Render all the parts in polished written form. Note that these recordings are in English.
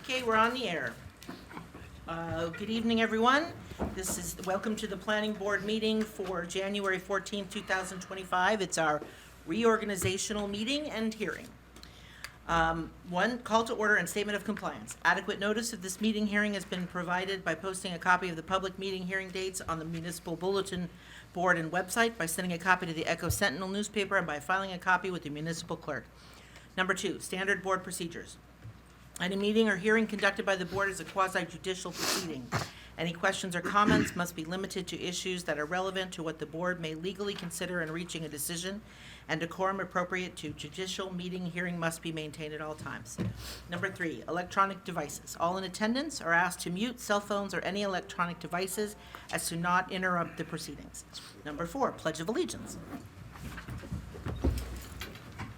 Okay, we're on the air. Good evening, everyone. Welcome to the Planning Board meeting for January 14th, 2025. It's our reorganizational meeting and hearing. One, call to order and statement of compliance. Adequate notice of this meeting hearing has been provided by posting a copy of the public meeting hearing dates on the municipal bulletin board and website, by sending a copy to the Echo Sentinel newspaper, and by filing a copy with the municipal clerk. Number two, standard board procedures. Any meeting or hearing conducted by the board is a quasi-judicial proceeding. Any questions or comments must be limited to issues that are relevant to what the board may legally consider in reaching a decision, and decorum appropriate to judicial meeting hearing must be maintained at all times. Number three, electronic devices. All in attendance are asked to mute cell phones or any electronic devices as to not interrupt the proceedings. Number four, Pledge of Allegiance.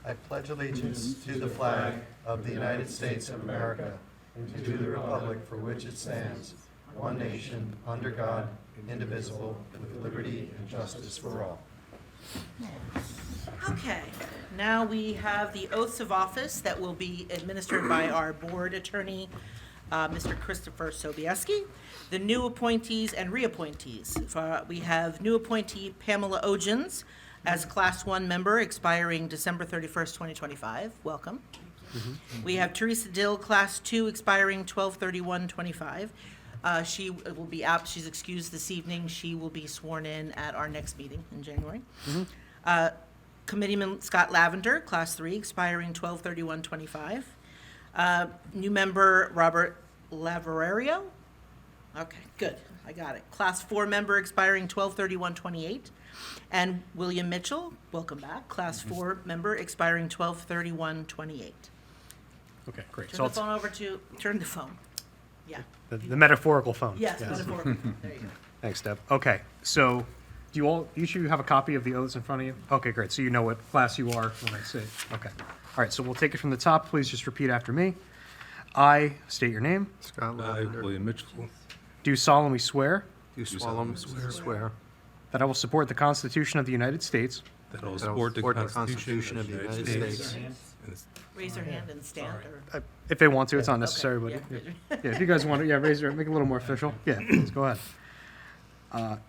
I pledge allegiance to the flag of the United States of America and to the republic for which it stands, one nation, under God, indivisible, with liberty and justice for all. Okay, now we have the oaths of office that will be administered by our board attorney, Mr. Christopher Sobieski. The new appointees and reappointees. We have new appointee Pamela Ogins as Class 1 member expiring December 31st, 2025. Welcome. We have Teresa Dill, Class 2, expiring 12/31/25. She will be out. She's excused this evening. She will be sworn in at our next meeting in January. Committeeman Scott Lavender, Class 3, expiring 12/31/25. New member Robert Lavarerio. Okay, good. I got it. Class 4 member expiring 12/31/28. And William Mitchell, welcome back, Class 4 member expiring 12/31/28. Okay, great. Turn the phone over to, turn the phone. Yeah. The metaphorical phone. Yes, metaphorical. There you go. Thanks, Deb. Okay, so do you all, each of you have a copy of the oaths in front of you? Okay, great. So you know what class you are when I say it. Okay. All right, so we'll take it from the top. Please just repeat after me. I state your name. Scott I, Lavender, William Mitchell, Do solemnly swear do solemnly swear that I will support the Constitution of the United States that I will that I will support support the Constitution of the United States. Raise your hand and stand, or? if they want to. It's not necessary, Okay, but yeah. yeah, if you guys want to, raise your, make it a little more official. Yeah, please go ahead.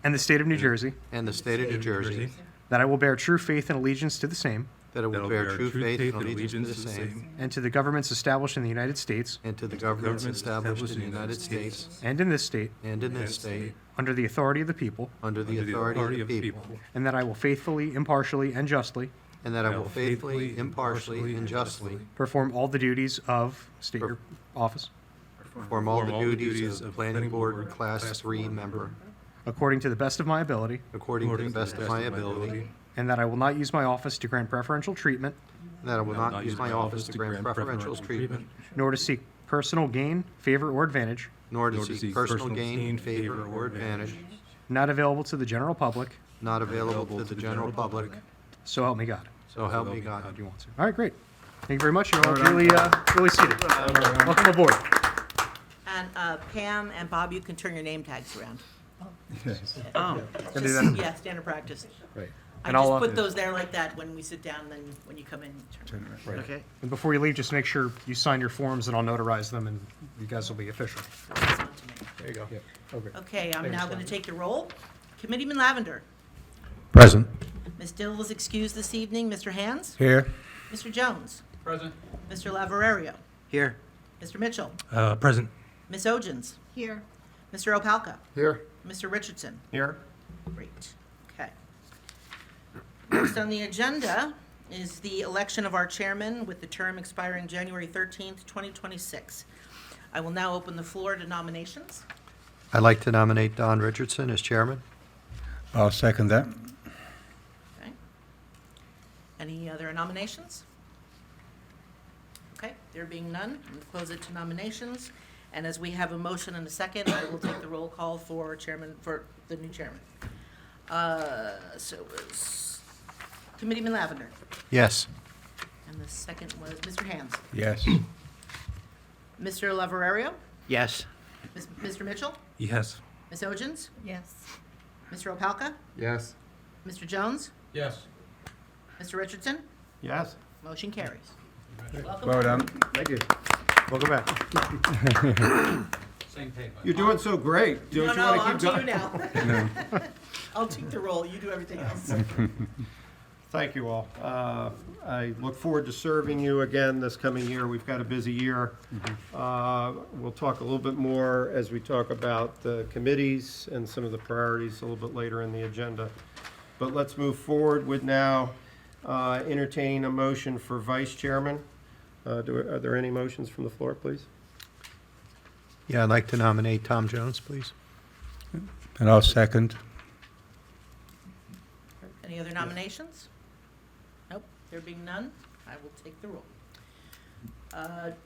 And the state of New Jersey, and the state of New Jersey, that I will bear true faith and allegiance to the same that I will bear true faith and allegiance to the same, and to the governments established in the United States and to the governments established in the United States and in this state and in this state, under the authority of the people, under the authority of the people, and that I will faithfully, impartially, and justly and that I will faithfully, impartially, and justly perform all the duties of state your office perform all the duties of Planning Board Class 3 member according to the best of my ability, according to the best of my ability, and that I will not use my office to grant preferential treatment, and that I will not use my office to grant preferential treatment, nor to seek personal gain, favor, or advantage nor to seek personal gain, favor, or advantage, not available to the general public, not available to the general public, so help me God. so help me God. If you want to. All right, great. Thank you very much. You're all really seated. Welcome aboard. And Pam and Bob, you can turn your name tags around. Can I do that? Yeah, standard practice. Right. I And just I'll, put those there like that when we sit down, then when you come in, turn it. Right. Okay? And before you leave, just make sure you sign your forms, and I'll notarize them, and you guys will be official. Pass on to me. There you go. Okay. Okay, I'm now going to take the roll. Committeeman Lavender. Present. Ms. Dill is excused this evening. Mr. Hands? Here. Mr. Jones? Present. Mr. Lavarerio? Here. Mr. Mitchell? Present. Ms. Ogins? Here. Mr. Opalka? Here. Mr. Richardson? Here. Great. Okay. Next on the agenda is the election of our chairman with the term expiring January 13th, 2026. I will now open the floor to nominations. I'd like to nominate Don Richardson as chairman. I'll second that. Okay. Any other nominations? Okay, there being none, I'm going to close it to nominations. And as we have a motion and a second, I will take the roll call for chairman, for the new chairman. So it was Committeeman Lavender, Yes. and the second was Mr. Hands. Yes. Mr. Lavarerio, Yes. Mr. Mitchell, Yes. Ms. Ogins, Yes. Mr. Opalka, Yes. Mr. Jones, Yes. Mr. Richardson, Yes. motion carries. Well done. Thank you. Welcome back. You're doing so great. No, Don't you no, want to on keep to you going? now. I'll take the role, you do everything else. Thank you all. I look forward to serving you again this coming year. We've got a busy year. We'll talk a little bit more as we talk about the committees and some of the priorities a little bit later in the agenda. But let's move forward with now entertaining a motion for vice chairman. Are there any motions from the floor, please? Yeah, I'd like to nominate Tom Jones, please. And I'll second. Any other nominations? Nope, there being none, I will take the roll.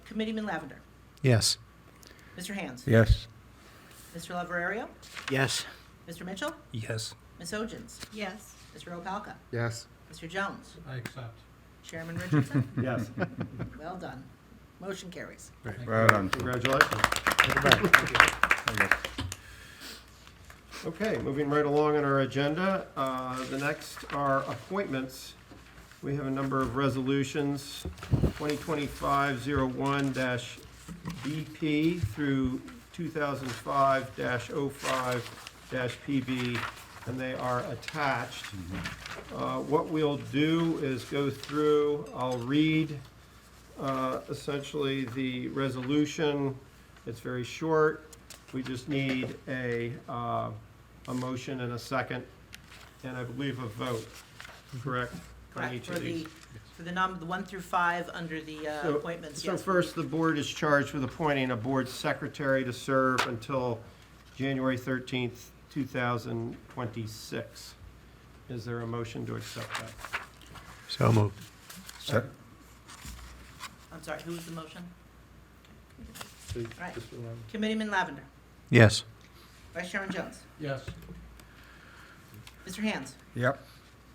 Committeeman Lavender, Yes. Mr. Hands, Yes. Mr. Lavario, Yes. Mr. Mitchell, Yes. Ms. Ogins, Yes. Mr. Opalka, Yes. Mr. Jones, I accept. Chairman Richardson. Yes. Well done. Motion carries. Well done. Congratulations. Okay, moving right along in our agenda. The next are appointments. We have a number of resolutions, 2025-01-BP through 2005-05-PB, and they are attached. What we'll do is go through, I'll read essentially the resolution. It's very short. We just need a motion and a second, and I believe a vote, correct? On Correct, each for of these. the 1 through 5 under the appointments, So yes. first, the board is charged with appointing a board secretary to serve until January 13th, 2026. Is there a motion to accept that? So moved. Se- I'm sorry, who was the motion? Please, Right. just remember. Committeeman Lavender, Yes. Vice Chairman Jones, Yes. Mr. Hands, Yep.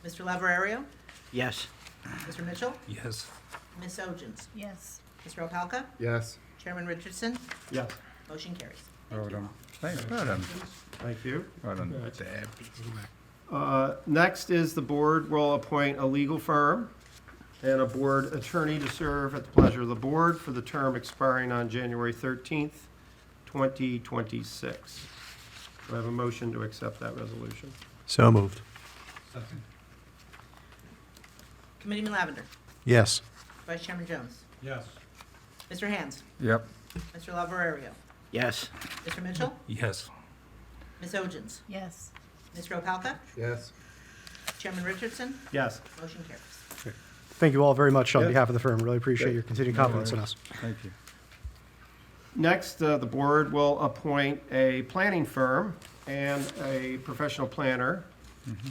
Mr. Lavario, Yes. Mr. Mitchell, Yes. Ms. Ogins, Yes. Mr. Opalka, Yes. Chairman Richardson, Yes, motion carries. Well done. Thanks. Well done. thank you. Well done. Next is the board will appoint a legal firm and a board attorney to serve at the pleasure of the board for the term expiring on January 13th, 2026. Do I have a motion to accept that resolution? So moved. Second. Committeeman Lavender, Yes. Vice Chairman Jones, Yes. Mr. Hands, Yep. Mr. Lavario, Yes. Mr. Mitchell, Yes. Ms. Ogins, Yes. Mr. Opalka, Yes. Chairman Richardson, Yes. motion carries. Thank you all very much on Yeah. behalf of the firm. Really appreciate Yeah. your continued No confidence in worries. us. Thank you. Next, the board will appoint a planning firm and a professional planner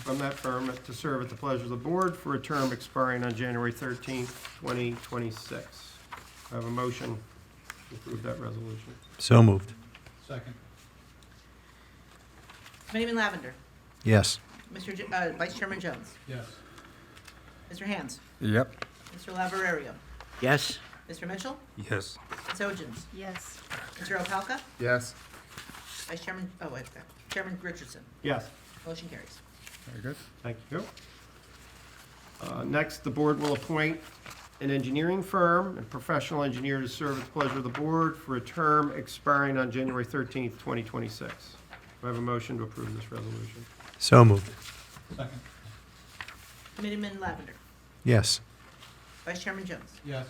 from that firm to serve at the pleasure of the board for a term expiring on January 13th, 2026. I have a motion to approve that resolution. So moved. Second. Committeeman Lavender, Yes. Vice Chairman Jones, Yes. Mr. Hands, Yep. Mr. Lavario, Yes. Mr. Mitchell, Yes. Ms. Ogins, Yes. Mr. Opalka, Yes. Vice Chairman, Chairman Richardson, Yes. motion carries. Very good. Thank you. Next, the board will appoint an engineering firm and professional engineer to serve at the pleasure of the board for a term expiring on January 13th, 2026. Do I have a motion to approve this resolution? So moved. Second. Committeeman Lavender, Yes. Vice Chairman Jones, Yes.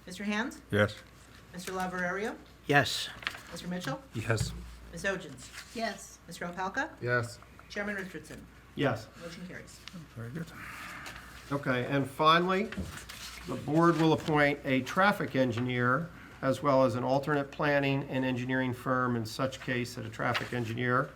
Mr. Hands, Yes. Mr. Lavario, Yes. Mr. Mitchell, Yes. Ms. Ogins, Yes. Mr. Opalka, Yes. Chairman Richardson, Yes. motion carries. Very good. Okay, and finally, the board will appoint a traffic engineer as well as an alternate planning and engineering firm in such case that a traffic engineer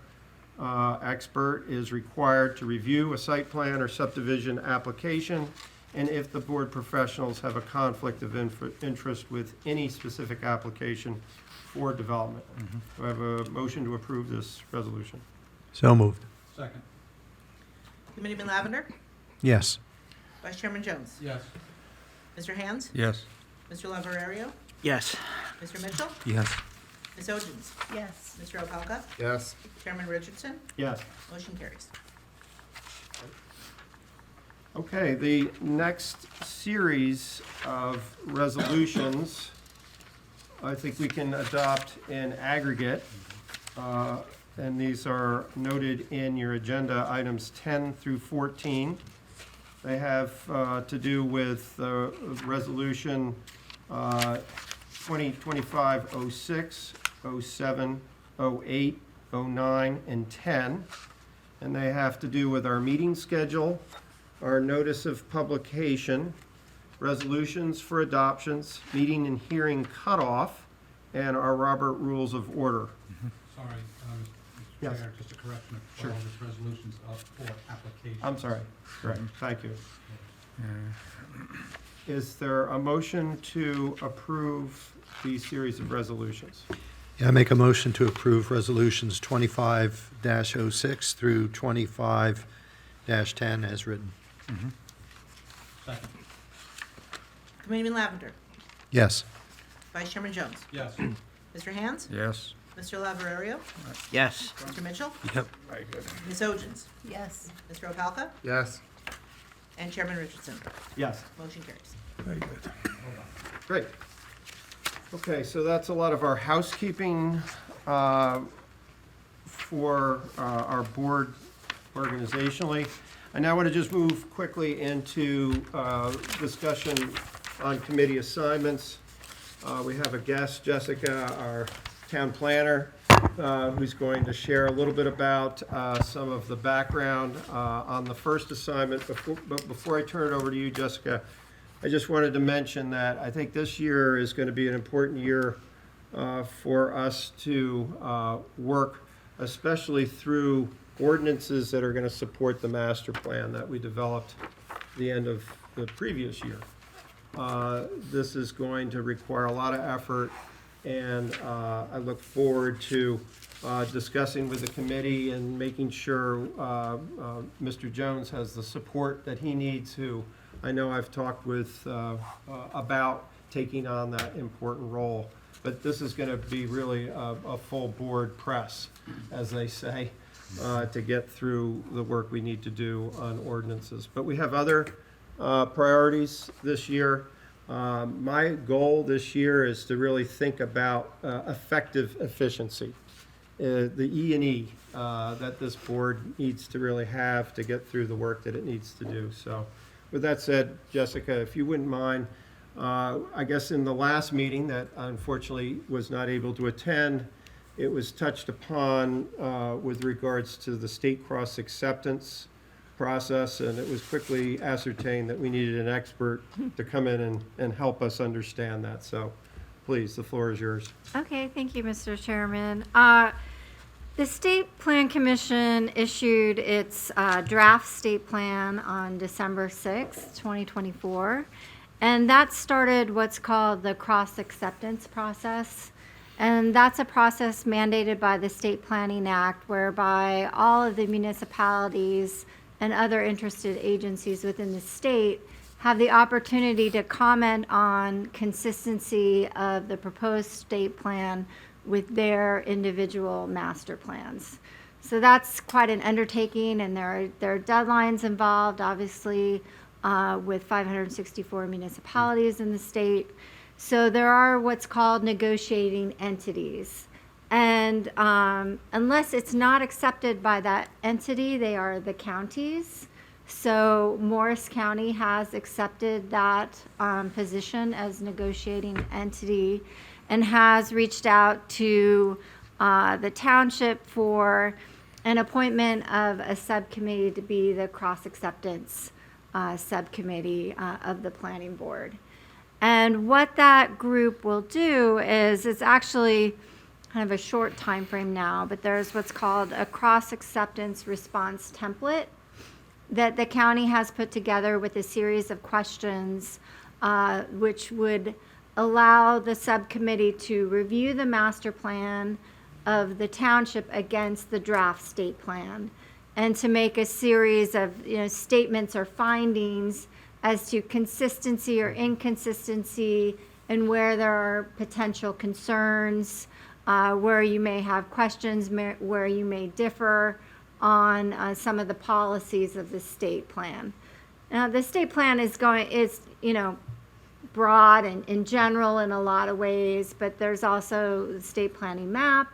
expert is required to review a site plan or subdivision application, and if the board professionals have a conflict of interest with any specific application for development. Do I have a motion to approve this resolution? So moved. Second. Committeeman Lavender, Yes. Vice Chairman Jones, Yes. Mr. Hands, Yes. Mr. Lavario, Yes. Mr. Mitchell, Yes. Ms. Ogins, Yes. Mr. Opalka, Yes. Chairman Richardson, Yes. motion carries. Okay, the next series of resolutions I think we can adopt in aggregate. And these are noted in your agenda, items 10 through 14. They have to do with Resolution 2025-06, 07, 08, 09, and 10. And they have to do with our meeting schedule, our notice of publication, resolutions for adoptions, meeting and hearing cutoff, and our Robert Rules of Order. Sorry, Mr. Yes. Chair, just a correction. Sure. All these resolutions are for application. I'm sorry. Correct. Thank you. Is there a motion to approve the series of resolutions? Yeah, I make a motion to approve resolutions 25-06 through 25-10 as written. Second. Committeeman Lavender, Yes. Vice Chairman Jones, Yes. Mr. Hands, Yes. Mr. Lavario, Yes. Mr. Mitchell, Yep. Ms. Ogins, Yes. Mr. Opalka, Yes. and Chairman Richardson. Yes. Motion carries. Very good. Great. Okay, so that's a lot of our housekeeping for our board organizationally. I now want to just move quickly into discussion on committee assignments. We have a guest, Jessica, our town planner, who's going to share a little bit about some of the background on the first assignment. But before I turn it over to you, Jessica, I just wanted to mention that I think this year is going to be an important year for us to work, especially through ordinances that are going to support the master plan that we developed at the end of the previous year. This is going to require a lot of effort, and I look forward to discussing with the committee and making sure Mr. Jones has the support that he needs, who I know I've talked with about taking on that important role. But this is going to be really a full board press, as they say, to get through the work we need to do on ordinances. But we have other priorities this year. My goal this year is to really think about effective efficiency, the E&E that this board needs to really have to get through the work that it needs to do. So with that said, Jessica, if you wouldn't mind, I guess in the last meeting that unfortunately was not able to attend, it was touched upon with regards to the state cross acceptance process, and it was quickly ascertained that we needed an expert to come in and help us understand that. So please, the floor is yours. Okay, thank you, Mr. Chairman. The State Plan Commission issued its draft state plan on December 6th, 2024, and that started what's called the cross acceptance process. And that's a process mandated by the State Planning Act, whereby all of the municipalities and other interested agencies within the state have the opportunity to comment on consistency of the proposed state plan with their individual master plans. So that's quite an undertaking, and there are deadlines involved, obviously, with 564 municipalities in the state. So there are what's called negotiating entities. And unless it's not accepted by that entity, they are the counties. So Morris County has accepted that position as negotiating entity and has reached out to the township for an appointment of a subcommittee to be the cross-acceptance subcommittee of the planning board. And what that group will do is, it's actually kind of a short time frame now, but there's what's called a cross-acceptance response template that the county has put together with a series of questions which would allow the subcommittee to review the master plan of the township against the draft state plan, and to make a series of statements or findings as to consistency or inconsistency, and where there are potential concerns, where you may have questions, where you may differ on some of the policies of the state plan. Now, the state plan is broad and in general in a lot of ways, but there's also the state planning map.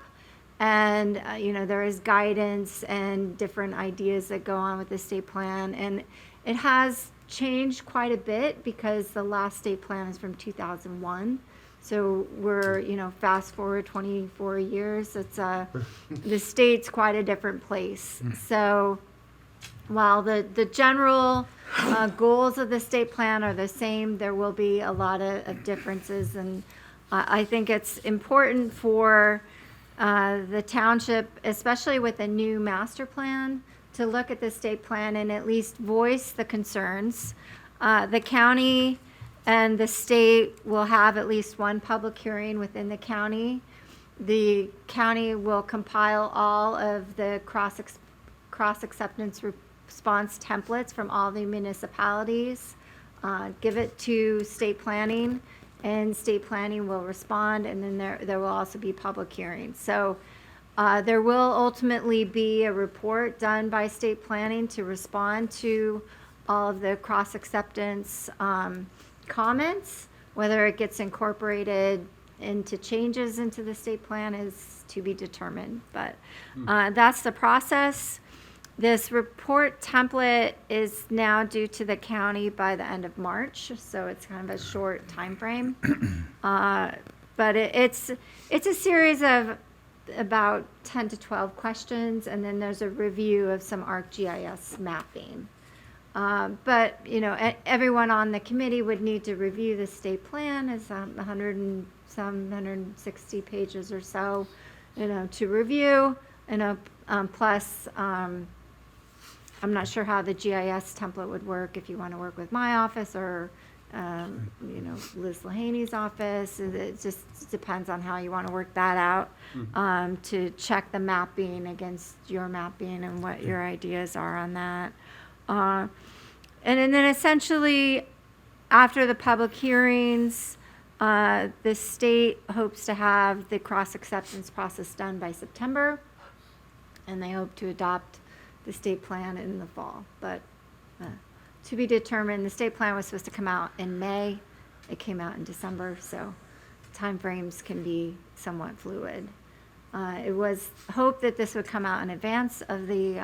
And, there is guidance and different ideas that go on with the state plan. And it has changed quite a bit because the last state plan is from 2001. So we're, fast forward 24 years, the state's quite a different place. So while the general goals of the state plan are the same, there will be a lot of differences. And I think it's important for the township, especially with a new master plan, to look at the state plan and at least voice the concerns. The county and the state will have at least one public hearing within the county. The county will compile all of the cross-acceptance response templates from all the municipalities, give it to state planning, and state planning will respond, and then there will also be public hearings. So there will ultimately be a report done by state planning to respond to all of the cross-acceptance comments. Whether it gets incorporated into changes into the state plan is to be determined, but that's the process. This report template is now due to the county by the end of March, so it's kind of a short time frame. But it's a series of about 10 to 12 questions, and then there's a review of some ArcGIS mapping. But, everyone on the committee would need to review the state plan. It's 160 pages or so, to review, plus, I'm not sure how the GIS template would work if you want to work with my office or, Liz Lehaney's office. It just depends on how you want to work that out, to check the mapping against your mapping and what your ideas are on that. And then essentially, after the public hearings, the state hopes to have the cross-acceptance process done by September, and they hope to adopt the state plan in the fall. But to be determined. The state plan was supposed to come out in May. It came out in December, so timeframes can be somewhat fluid. It was hoped that this would come out in advance of the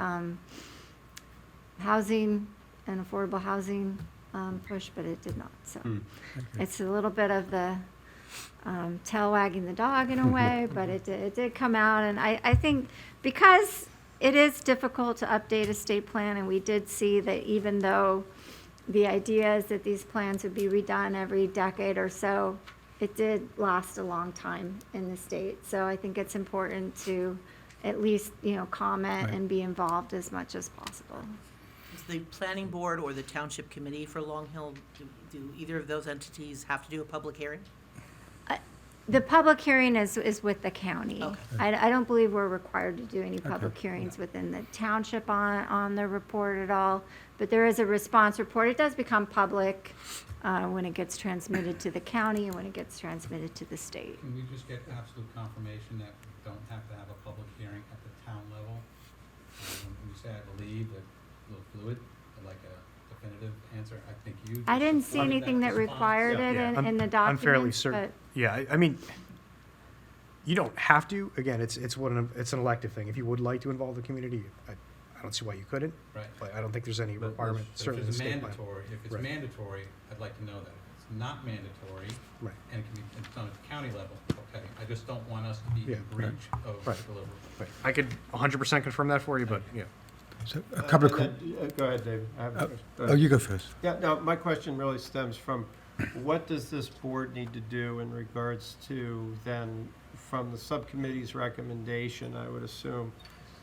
housing and affordable housing push, but it did not. So it's a little bit of the tail wagging the dog in a way, but it did come out. And I think because it is difficult to update a state plan, and we did see that even though the idea is that these plans would be redone every decade or so, it did last a long time in the state. So I think it's important to at least, comment and be involved as much as possible. Does the planning board or the township committee for Long Hill, do either of those entities have to do a public hearing? The public hearing is with the county. Okay. I don't believe we're required to do any public hearings within the township on the report at all, but there is a response report. It does become public when it gets transmitted to the county and when it gets transmitted to the state. Can we just get absolute confirmation that we don't have to have a public hearing at the town level? When you say I believe, that a little fluid, like a definitive answer, I think you. I didn't just see wanted anything that response. required it in the I'm fairly documents, certain. but Yeah, I mean, you don't have to. Again, it's an elective thing. If you would like to involve the community, I don't see why you couldn't. Right. But I don't think there's any But requirement. if Certainly, it's the state plan. mandatory, if it's Right. mandatory, I'd like to know that. If it's not mandatory, Right. and it can be it's done at the county level, okay. I just don't want us to be Yeah. in breach of Right. delivery. Right. I could 100% confirm that for you, but yeah. So a couple of, Go ahead, David. I have a question. Go oh, ahead. you go first. Yeah, no, my question really stems from, what does this board need to do in regards to then, from the subcommittee's recommendation, I would assume,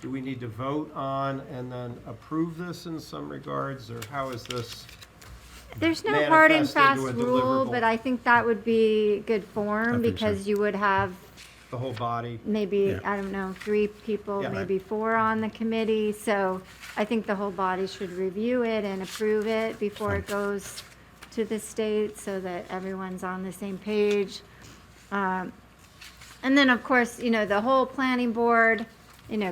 do we need to vote on and then approve this in some regards, or how is this? there's no hard and Manifest fast into a rule, deliverable. but I think that would be good I form think so. because you would have The whole body? maybe, Yeah. I don't know, 3 people, Yeah. maybe 4 on the committee. So I think the whole body should review it and approve it before it goes to the state so that everyone's on the same page. And then, of course, the whole planning board,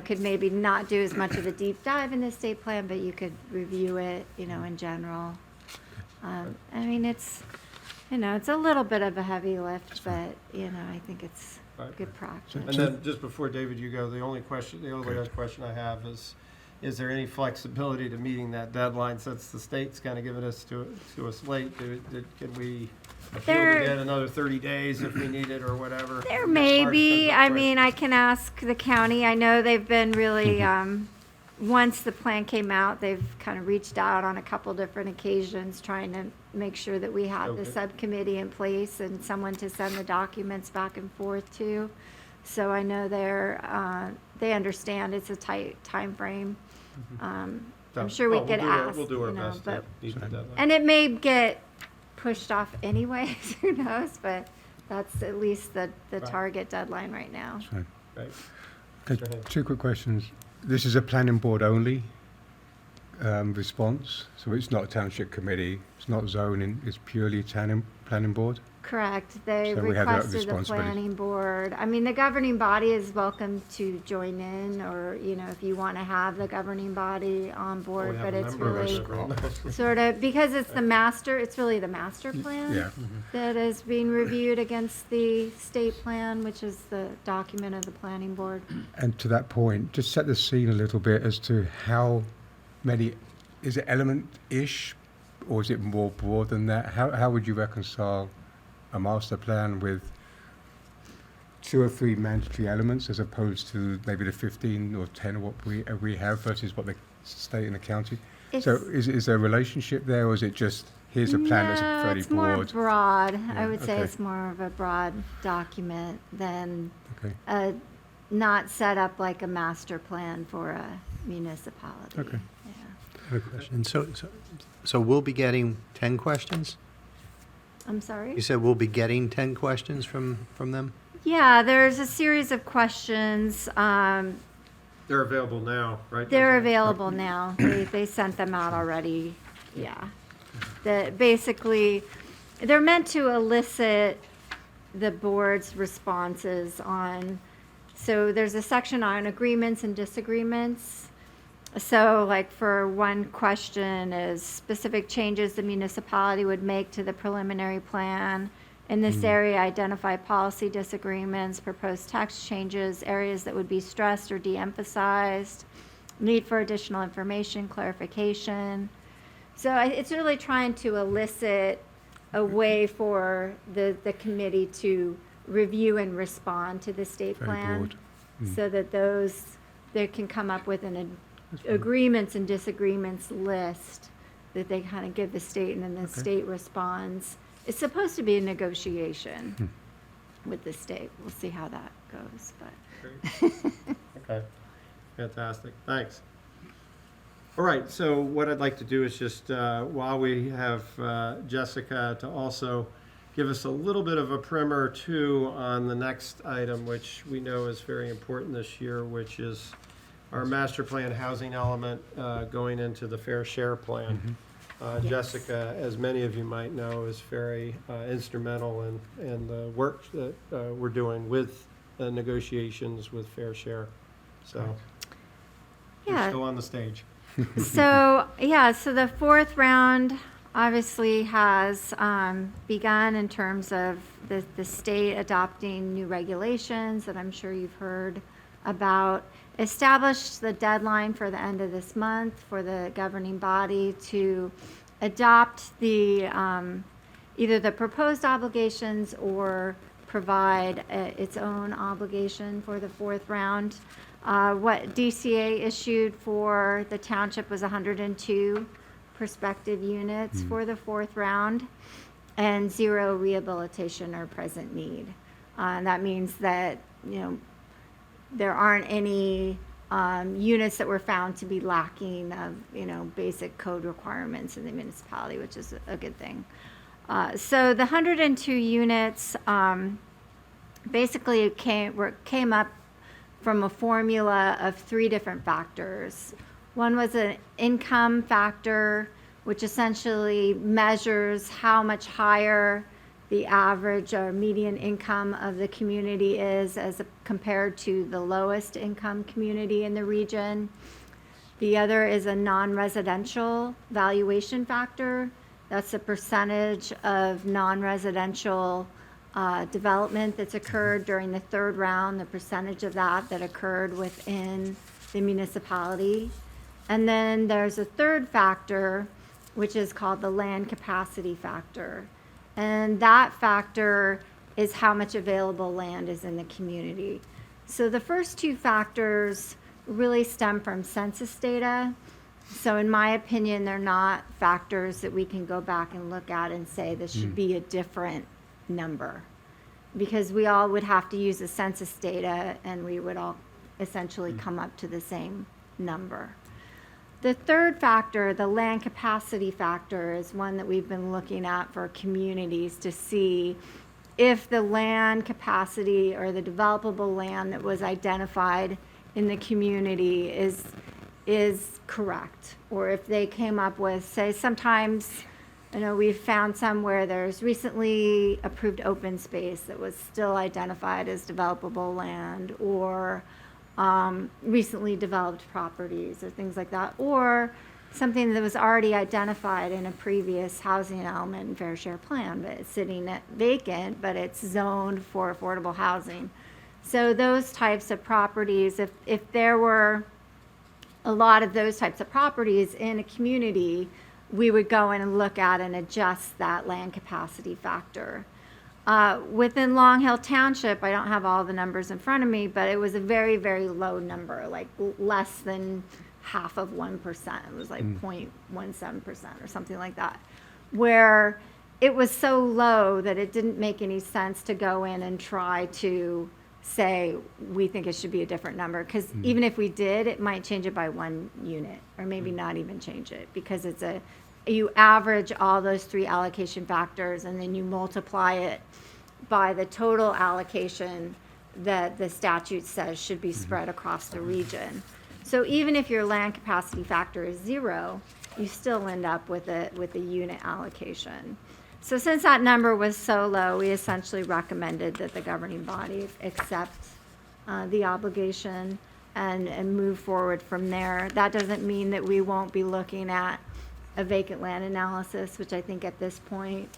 could maybe not do as much of a deep dive in the state plan, but you could review it, in general. I mean, It's a little bit of a heavy lift, but, I think it's Right. good practice. And then, just before, David, you go, the only other question I have is there any flexibility to meeting that deadline, since the state's kind of given us to us late? Can we appeal There- again another 30 days if we need it, or whatever? There may March be, comes up I quick. mean, I can ask the county. I know they've been really, once the plan came out, they've kind of reached out on a couple different occasions, trying to make sure that we had the Okay. subcommittee in place and someone to send the documents back and forth to. So I know they understand it's a tight timeframe. So, I'm sure we well, could ask, We'll do our you know, best to but- meet the deadline. And it may get pushed off anyways, who knows, but that's at least the Right. target deadline right now. Fine. Right. Okay, Go ahead. 2 quick questions. This is a planning board only response, so it's not a township committee, it's not zoning, it's purely planning board? Correct. They So we have that requested the responsibility. planning board. I mean, the governing body is welcome to join in, or, if you want to have the governing body on We board, have but a it's member of really it. sort of, because it's it's really the master plan Yeah. that is being reviewed against the state plan, which is the document of the planning board. And to that point, just set the scene a little bit as to how many, is it element-ish, or is it more broad than that? How would you reconcile a master plan with 2 or 3 mandatory elements as opposed to maybe the 15 or 10 or what we have versus what the state and the county? So It's- is there a relationship there, or is it just, here's a plan that's No, fairly it's more broad? broad. I Yeah, would say okay. it's more of a broad document than Okay. not set up like a master plan for a municipality. Okay. Yeah. I have a question. So we'll be getting 10 questions? I'm sorry? You said we'll be getting 10 questions from them? Yeah, there's a series of questions. They're available now, right? They're available now. They sent them out already. Yeah. Basically, they're meant to elicit the board's responses on, so there's a section on agreements and disagreements. So like for one question is specific changes the municipality would make to the preliminary plan. In this area, identify policy disagreements, proposed text changes, areas that would be stressed or de-emphasized, need for additional information, clarification. So it's really trying to elicit a way for the committee to review and respond to the state Very plan. broad. So that they can come up with an agreements and disagreements list that they kind of give the state, and then the state responds. It's supposed to be a negotiation with the state. We'll see how that goes, but. Okay, fantastic, thanks. All right, so what I'd like to do is just, while we have Jessica to also give us a little bit of a primer too on the next item, which we know is very important this year, which is our master plan housing element going into the fair share plan. Yes. Jessica, as many of you might know, is very instrumental in the work that we're doing with the negotiations with fair share. So, you're Yeah. still on the stage. So the 4th round obviously has begun in terms of the state adopting new regulations that I'm sure you've heard about. Established the deadline for the end of this month for the governing body to adopt the either the proposed obligations or provide its own obligation for the 4th round. What DCA issued for the township was 102 prospective units for the 4th round and 0 rehabilitation or present need. That means that, there aren't any units that were found to be lacking of, basic code requirements in the municipality, which is a good thing. So the 102 units basically came up from a formula of 3 different factors. One was an income factor, which essentially measures how much higher the average or median income of the community is as compared to the lowest income community in the region. The other is a non-residential valuation factor. That's the percentage of non-residential development that's occurred during the third round, the percentage of that occurred within the municipality. And then there's a third factor, which is called the land capacity factor. And that factor is how much available land is in the community. So the first two factors really stem from census data. So in my opinion, they're not factors that we can go back and look at and say this should be a different number. Because we all would have to use the census data and we would all essentially come up to the same number. The third factor, the land capacity factor, is one that we've been looking at for communities to see if the land capacity or the developable land that was identified in the community is correct, or if they came up with, say, sometimes, you know, we've found some where there's recently approved open space that was still identified as developable land, or recently developed properties or things like that, or something that was already identified in a previous housing element and fair share plan, but it's sitting vacant, but it's zoned for affordable housing. So those types of properties, if there were a lot of those types of properties in a community, we would go in and look at and adjust that land capacity factor. Within Long Hill Township, I don't have all the numbers in front of me, but it was a very, very low number, like less than half of 1%. It was like 0.17% or something like that, where it was so low that it didn't make any sense to go in and try to say, we think it should be a different number. Because even if we did, it might change it by 1 unit, or maybe not even change it, because you average all those 3 allocation factors and then you multiply it by the total allocation that the statute says should be spread across the region. So even if your land capacity factor is 0, you still end up with a unit allocation. So since that number was so low, we essentially recommended that the governing body accept the obligation and move forward from there. That doesn't mean that we won't be looking at a vacant land analysis, which I think at this point,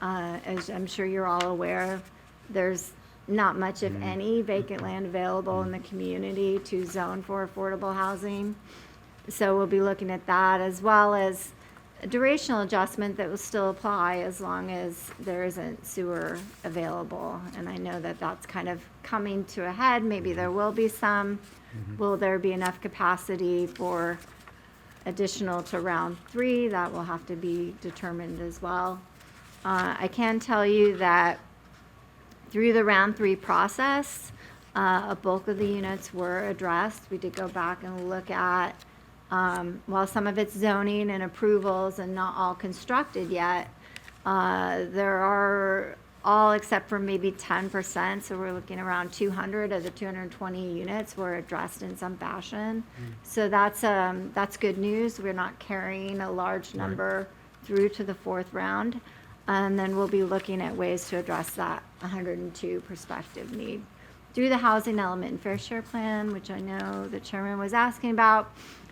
as I'm sure you're all aware, there's not much, if any, vacant land available in the community to zone for affordable housing. So we'll be looking at that, as well as a durational adjustment that will still apply as long as there isn't sewer available. And I know that that's kind of coming to a head. Maybe there will be some. Will there be enough capacity for additional to round 3? That will have to be determined as well. I can tell you that through the round 3 process, a bulk of the units were addressed. We did go back and look at, while some of it's zoning and approvals and not all constructed yet, there are all except for maybe 10%, so we're looking around 200 of the 220 units were addressed in some fashion. So that's good news. We're not carrying a large number through to the 4th round. And then we'll be looking at ways to address that 102 prospective need through the housing element and fair share plan, which I know the chairman was asking about,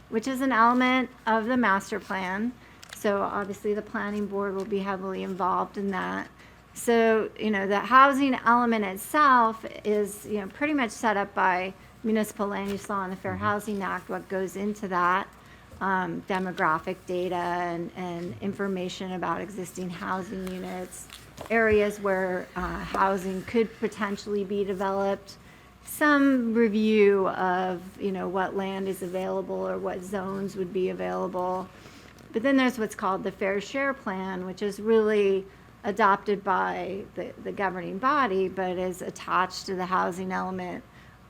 which is an element of the master plan. So obviously the planning board will be heavily involved in that. So, you know, the housing element itself is, you know, pretty much set up by municipal land use law and the Fair Housing Act, what goes into that. Demographic data and information about existing housing units, areas where housing could potentially be developed, some review of, you know, what land is available or what zones would be available. But then there's what's called the Fair Share Plan, which is really adopted by the governing body, but is attached to the housing element,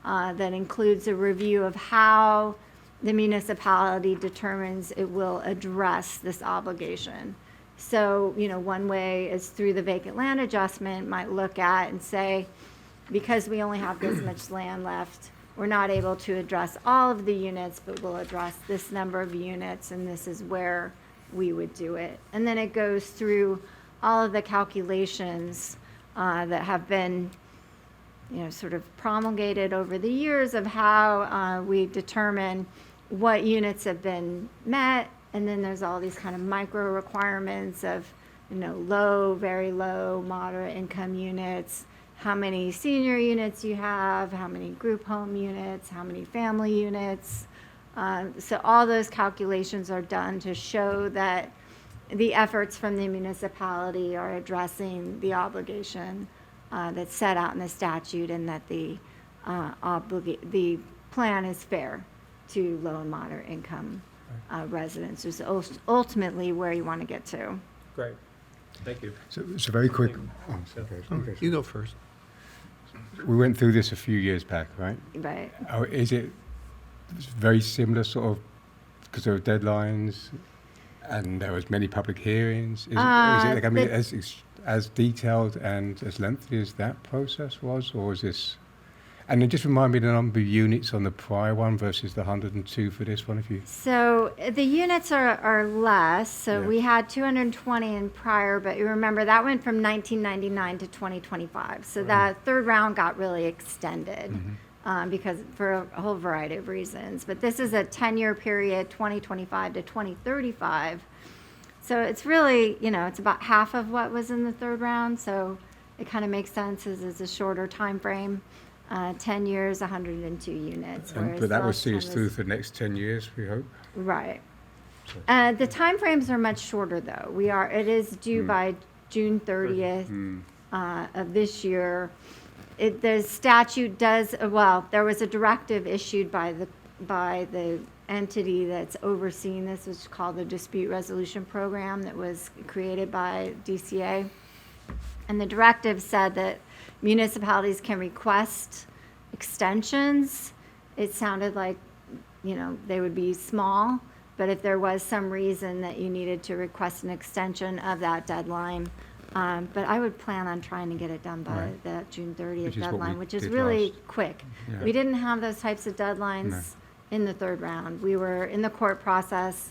that includes a review of how the municipality determines it will address this obligation. So, you know, one way is through the vacant land adjustment, might look at and say, because we only have this much land left, we're not able to address all of the units, but we'll address this number of units, and this is where we would do it. And then it goes through all of the calculations that have been, you know, sort of promulgated over the years of how we determine what units have been met And then there's all these kind of micro requirements of, low, very low, moderate income units, how many senior units you have, how many group home units, how many family units. So all those calculations are done to show that the efforts from the municipality are addressing the obligation that's set out in the statute, and that the plan is fair to low and moderate income residents, which is ultimately where you want to get to. Great. Thank you. So very quick. Oh, okay. You go first. We went through this a few years back, right? Right. Oh, is it very similar sort of, because there were deadlines and there was many public hearings? Is it like, I mean, as detailed and as lengthy as that process was, or is this? And then just remind me the number of units on the prior one versus the 102 for this one, if you. So the units are less. So Yeah. we had 220 in prior, but you remember that went from 1999 to 2025. So that third round got really extended because for a whole variety of reasons. But this is a 10-year period, 2025 to 2035. So it's really, it's about half of what was in the third round. So it kind of makes sense as it's a shorter time frame. 10 years, 102 units. whereas But that the will last see time us through for the next 10 years, we hope. Right. The timeframes are much shorter, though. It is due by June 30th of this year. The statute does, there was a directive issued by the entity that's overseeing this, which is called the Dispute Resolution Program, that was created by DCA. And the directive said that municipalities can request extensions. It sounded like, they would be small, but if there was some reason that you needed to request an extension of that deadline, but I would plan on trying to get it done by Right. the June 30th Which is what we deadline, which is did really last. quick. Yeah. We didn't have those types of deadlines in the third round. We were in the court process.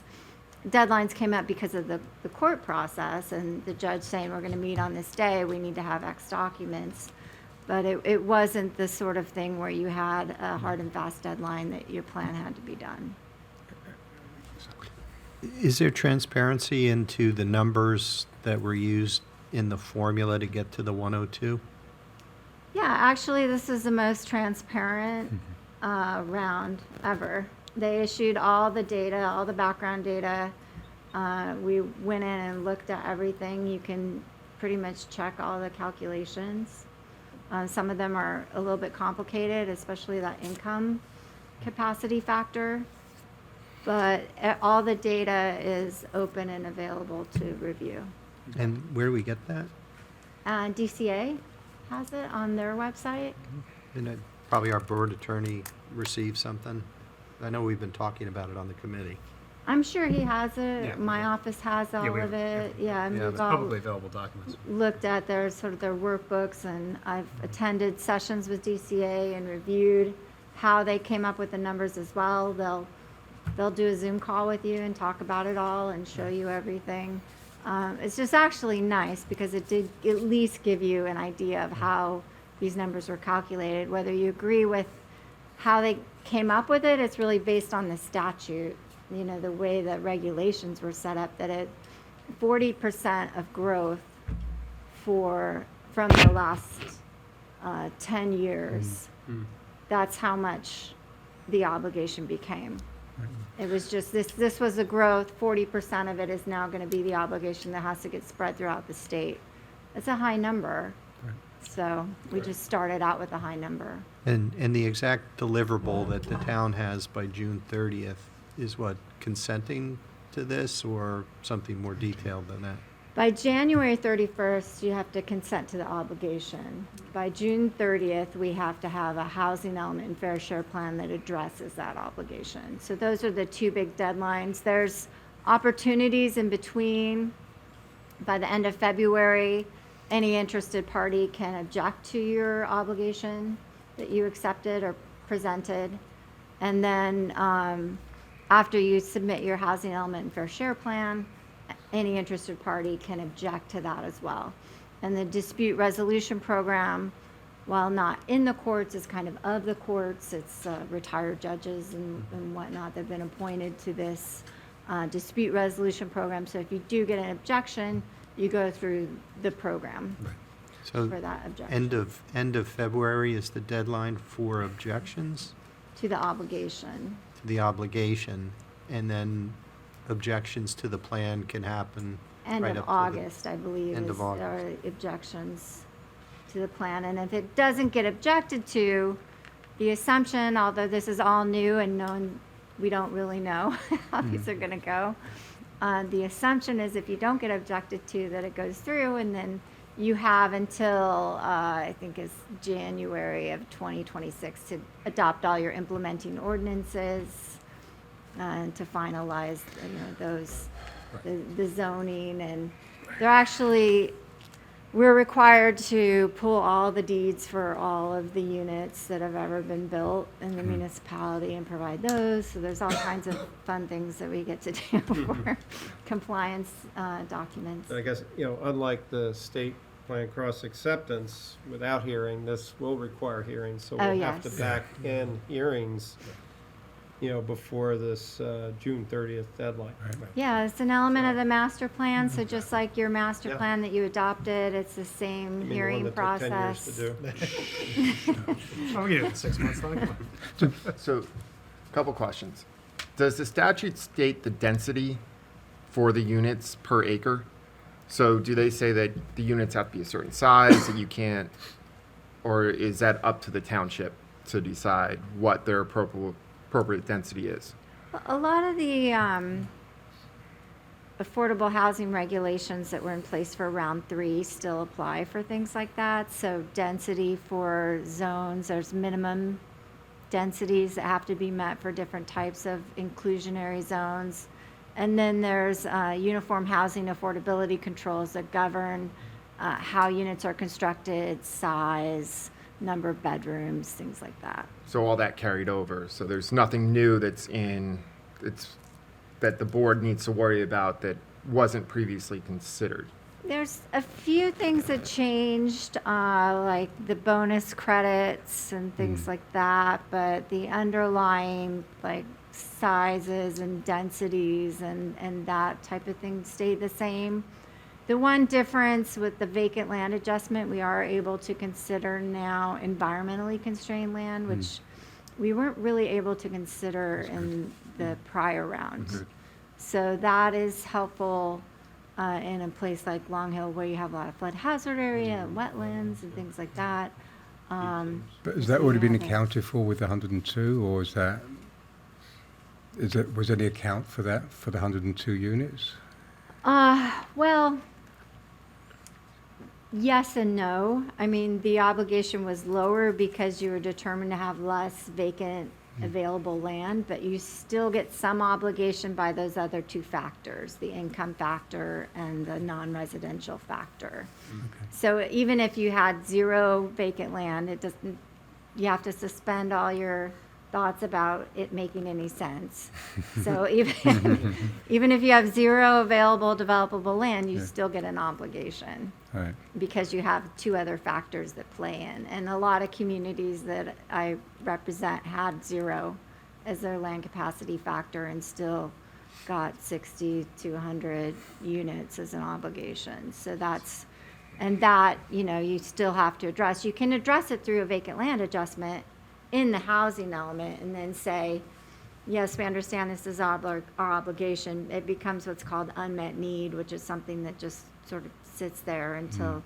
Deadlines came up because of the court process, and the judge saying, we're going to meet on this day, we need to have X documents. But it wasn't the sort of thing where you had a hard and fast deadline that your plan had to be done. Is there transparency into the numbers that were used in the formula to get to the 102? Yeah, actually, this is the most transparent round ever. They issued all the data, all the background data. We went in and looked at everything. You can pretty much check all the calculations. Some of them are a little bit complicated, especially that income capacity factor. But all the data is open and available to review. And where do we get that? DCA has it on their website. And probably our board attorney received something. I know we've been talking about it on the committee. I'm sure he has it. Yeah. My office has all we of have- it. Yeah, and Yeah, we've it's all Publicly available documents. looked at their workbooks, and I've attended sessions with DCA and reviewed how they came up with the numbers as well. They'll do a Zoom call with you and talk about it all and show you everything. It's just actually nice because it did at least give you an idea of how these numbers were calculated. Whether you agree with how they came up with it, it's really based on the statute, the way the regulations were set up, that 40% of growth from the last 10 years, that's how much the obligation became. It was just, this was the growth, 40% of it is now going to be the obligation that has to get spread throughout the state. It's a high number, so we just started out with a high number. And the exact deliverable that the town has by June 30th is what, consenting to this or something more detailed than that? By January 31st, you have to consent to the obligation. By June 30th, we have to have a housing element and fair share plan that addresses that obligation. So those are the two big deadlines. There's opportunities in between. By the end of February, any interested party can object to your obligation that you accepted or presented. And then after you submit your housing element and fair share plan, any interested party can object to that as well. And the dispute resolution program, while not in the courts, is kind of the courts. It's retired judges and whatnot that have been appointed to this dispute resolution program. So if you do get an objection, you go through the program So for that objection end of February is the deadline for objections to the obligation. to the obligation, and then objections to the plan can happen End right of up to the August, I believe, end of is August. our objections to the plan. And if it doesn't get objected to, the assumption, although this is all new and we don't really know how these are gonna go, the assumption is if you don't get objected to, that it goes through, and then you have until, I think it's January of 2026 to adopt all your implementing ordinances, and to finalize, those, the zoning, and they're actually, we're required to pull all the deeds for all of the units that have ever been built in the municipality and provide those. So there's all kinds of fun things that we get to do for compliance documents. And I guess, unlike the state plan cross acceptance, without hearing, this will require hearings. So Oh, we'll have to yes. back in hearings, before this June 30th deadline. Yeah, it's an element of the master plan, so just like your master Yeah. plan that you adopted, it's the I same mean, the hearing one that took 10 years process. to do. Oh, yeah, 6 months, like. So, couple questions. Does the statute state the density for the units per acre? So do they say that the units have to be a certain size, that you can't, or is that up to the township to decide what their appropriate density is? A lot of the affordable housing regulations that were in place for round 3 still apply for things like that. So density for zones, there's minimum densities that have to be met for different types of inclusionary zones. And then there's uniform housing affordability controls that govern how units are constructed, size, number of bedrooms, things like that. So all that carried over. So there's nothing new that the board needs to worry about that wasn't previously considered. There's a few things that changed, like the bonus credits and things like that, but the underlying, like, sizes and densities and that type of thing stayed the same. The one difference with the vacant land adjustment, we are able to consider now environmentally constrained land, which we weren't really able to consider in the prior round. So that is helpful in a place like Long Hill where you have a lot of flood hazard area and wetlands and things like that. But has that already been accounted for with the 102, or was any account for that, for the 102 units? Well, yes and no. I mean, the obligation was lower because you were determined to have less vacant available land, but you still get some obligation by those other 2 factors, the income factor and the non-residential factor. So even if you had 0 vacant land, it doesn't, you have to suspend all your thoughts about it making any sense. So even if you have 0 available developable land, you still get an obligation All right. because you have 2 other factors that play in. And a lot of communities that I represent had 0 as their land capacity factor and still got 60 to 100 units as an obligation. So that's, and that, you still have to address. You can address it through a vacant land adjustment in the housing element and then say, yes, we understand this is our obligation. It becomes what's called unmet need, which is something that just sort of sits there until,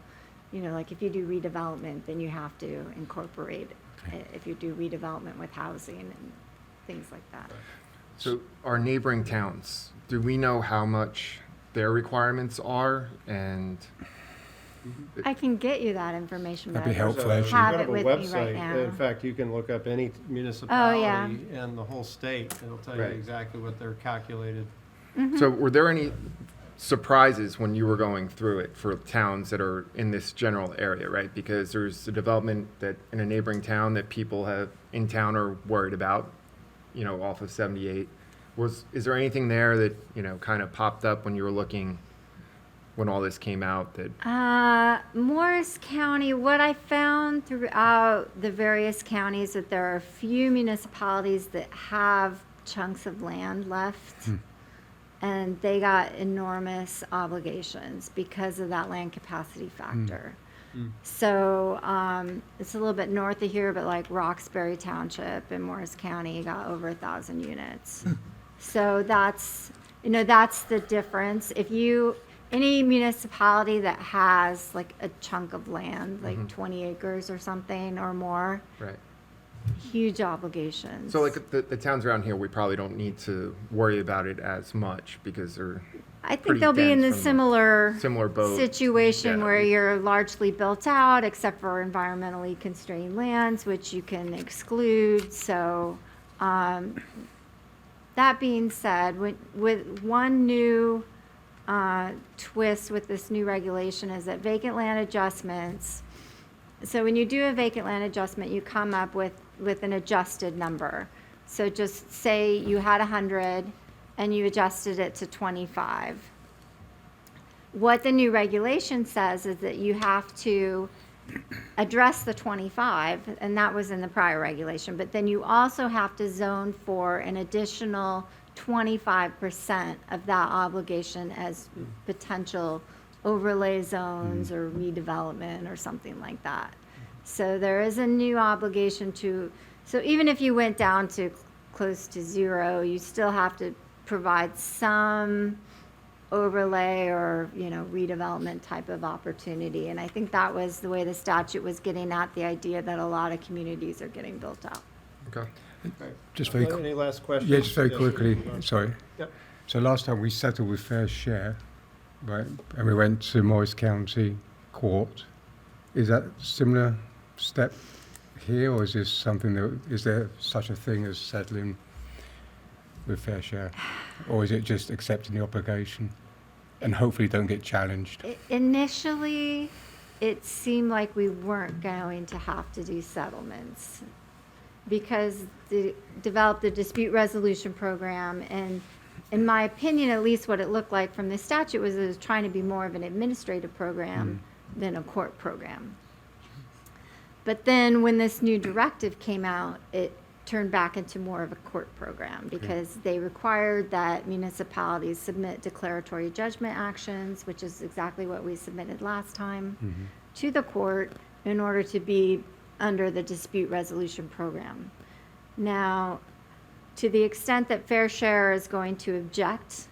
like if you do redevelopment, then you have to incorporate it if you do redevelopment with housing and things like that. So our neighboring towns, do we know how much their requirements are? And I can get you that information, but That'd be I don't helpful, actually. have You it have a with me right website. now. In fact, you can look up any Oh, municipality in the whole state. It'll tell you Right. exactly what they're calculated. so were there any surprises when you were going through it for towns that are in this general area, right? Because there's a development that in a neighboring town that people in town are worried about, off of 78. Is there anything there that, kind of popped up when you were looking, when all this came out that, Morris County, what I found throughout the various counties, that there are a few municipalities that have chunks of land left. and they got enormous obligations because of that land capacity factor. So it's a little bit north of here, but like Roxbury Township in Morris County got over 1,000 units. So that's, that's the difference. If any municipality that has like a chunk of land, like 20 acres or something or more, Right. huge obligations. So like the towns around here, we probably don't need to worry about it as much because they're I think pretty they'll be in dense the from similar boat. situation Yeah. where you're largely built out, except for environmentally constrained lands, which you can exclude. So, that being said, with one new twist with this new regulation is that vacant land adjustments. So when you do a vacant land adjustment, you come up with an adjusted number. So just say you had 100 and you adjusted it to 25. What the new regulation says is that you have to address the 25, and that was in the prior regulation, but then you also have to zone for an additional 25% of that obligation as potential overlay zones or redevelopment or something like that. So there is a new obligation so even if you went down to close to zero, you still have to provide some overlay or, redevelopment type of opportunity. And I think that was the way the statute was getting at the idea that a lot of communities are getting built out. Okay. Just very, Any last questions? yeah, just very Yes. quickly, sorry. Yep. So last time we settled with fair share, right, and we went to Morris County Court. Is that similar step here, or is this something is there such a thing as settling with fair share? Or is it just accepting the obligation and hopefully don't get challenged? Initially, it seemed like we weren't going to have to do settlements because developed the dispute resolution program, and in my opinion, at least what it looked like from the statute was it was trying to be more of an administrative program than a court program. But then when this new directive came out, it turned back into more of a court program because they required that municipalities submit declaratory judgment actions, which is exactly what we submitted last time, to the court in order to be under the dispute resolution program. Now, to the extent that Fair Share is going to object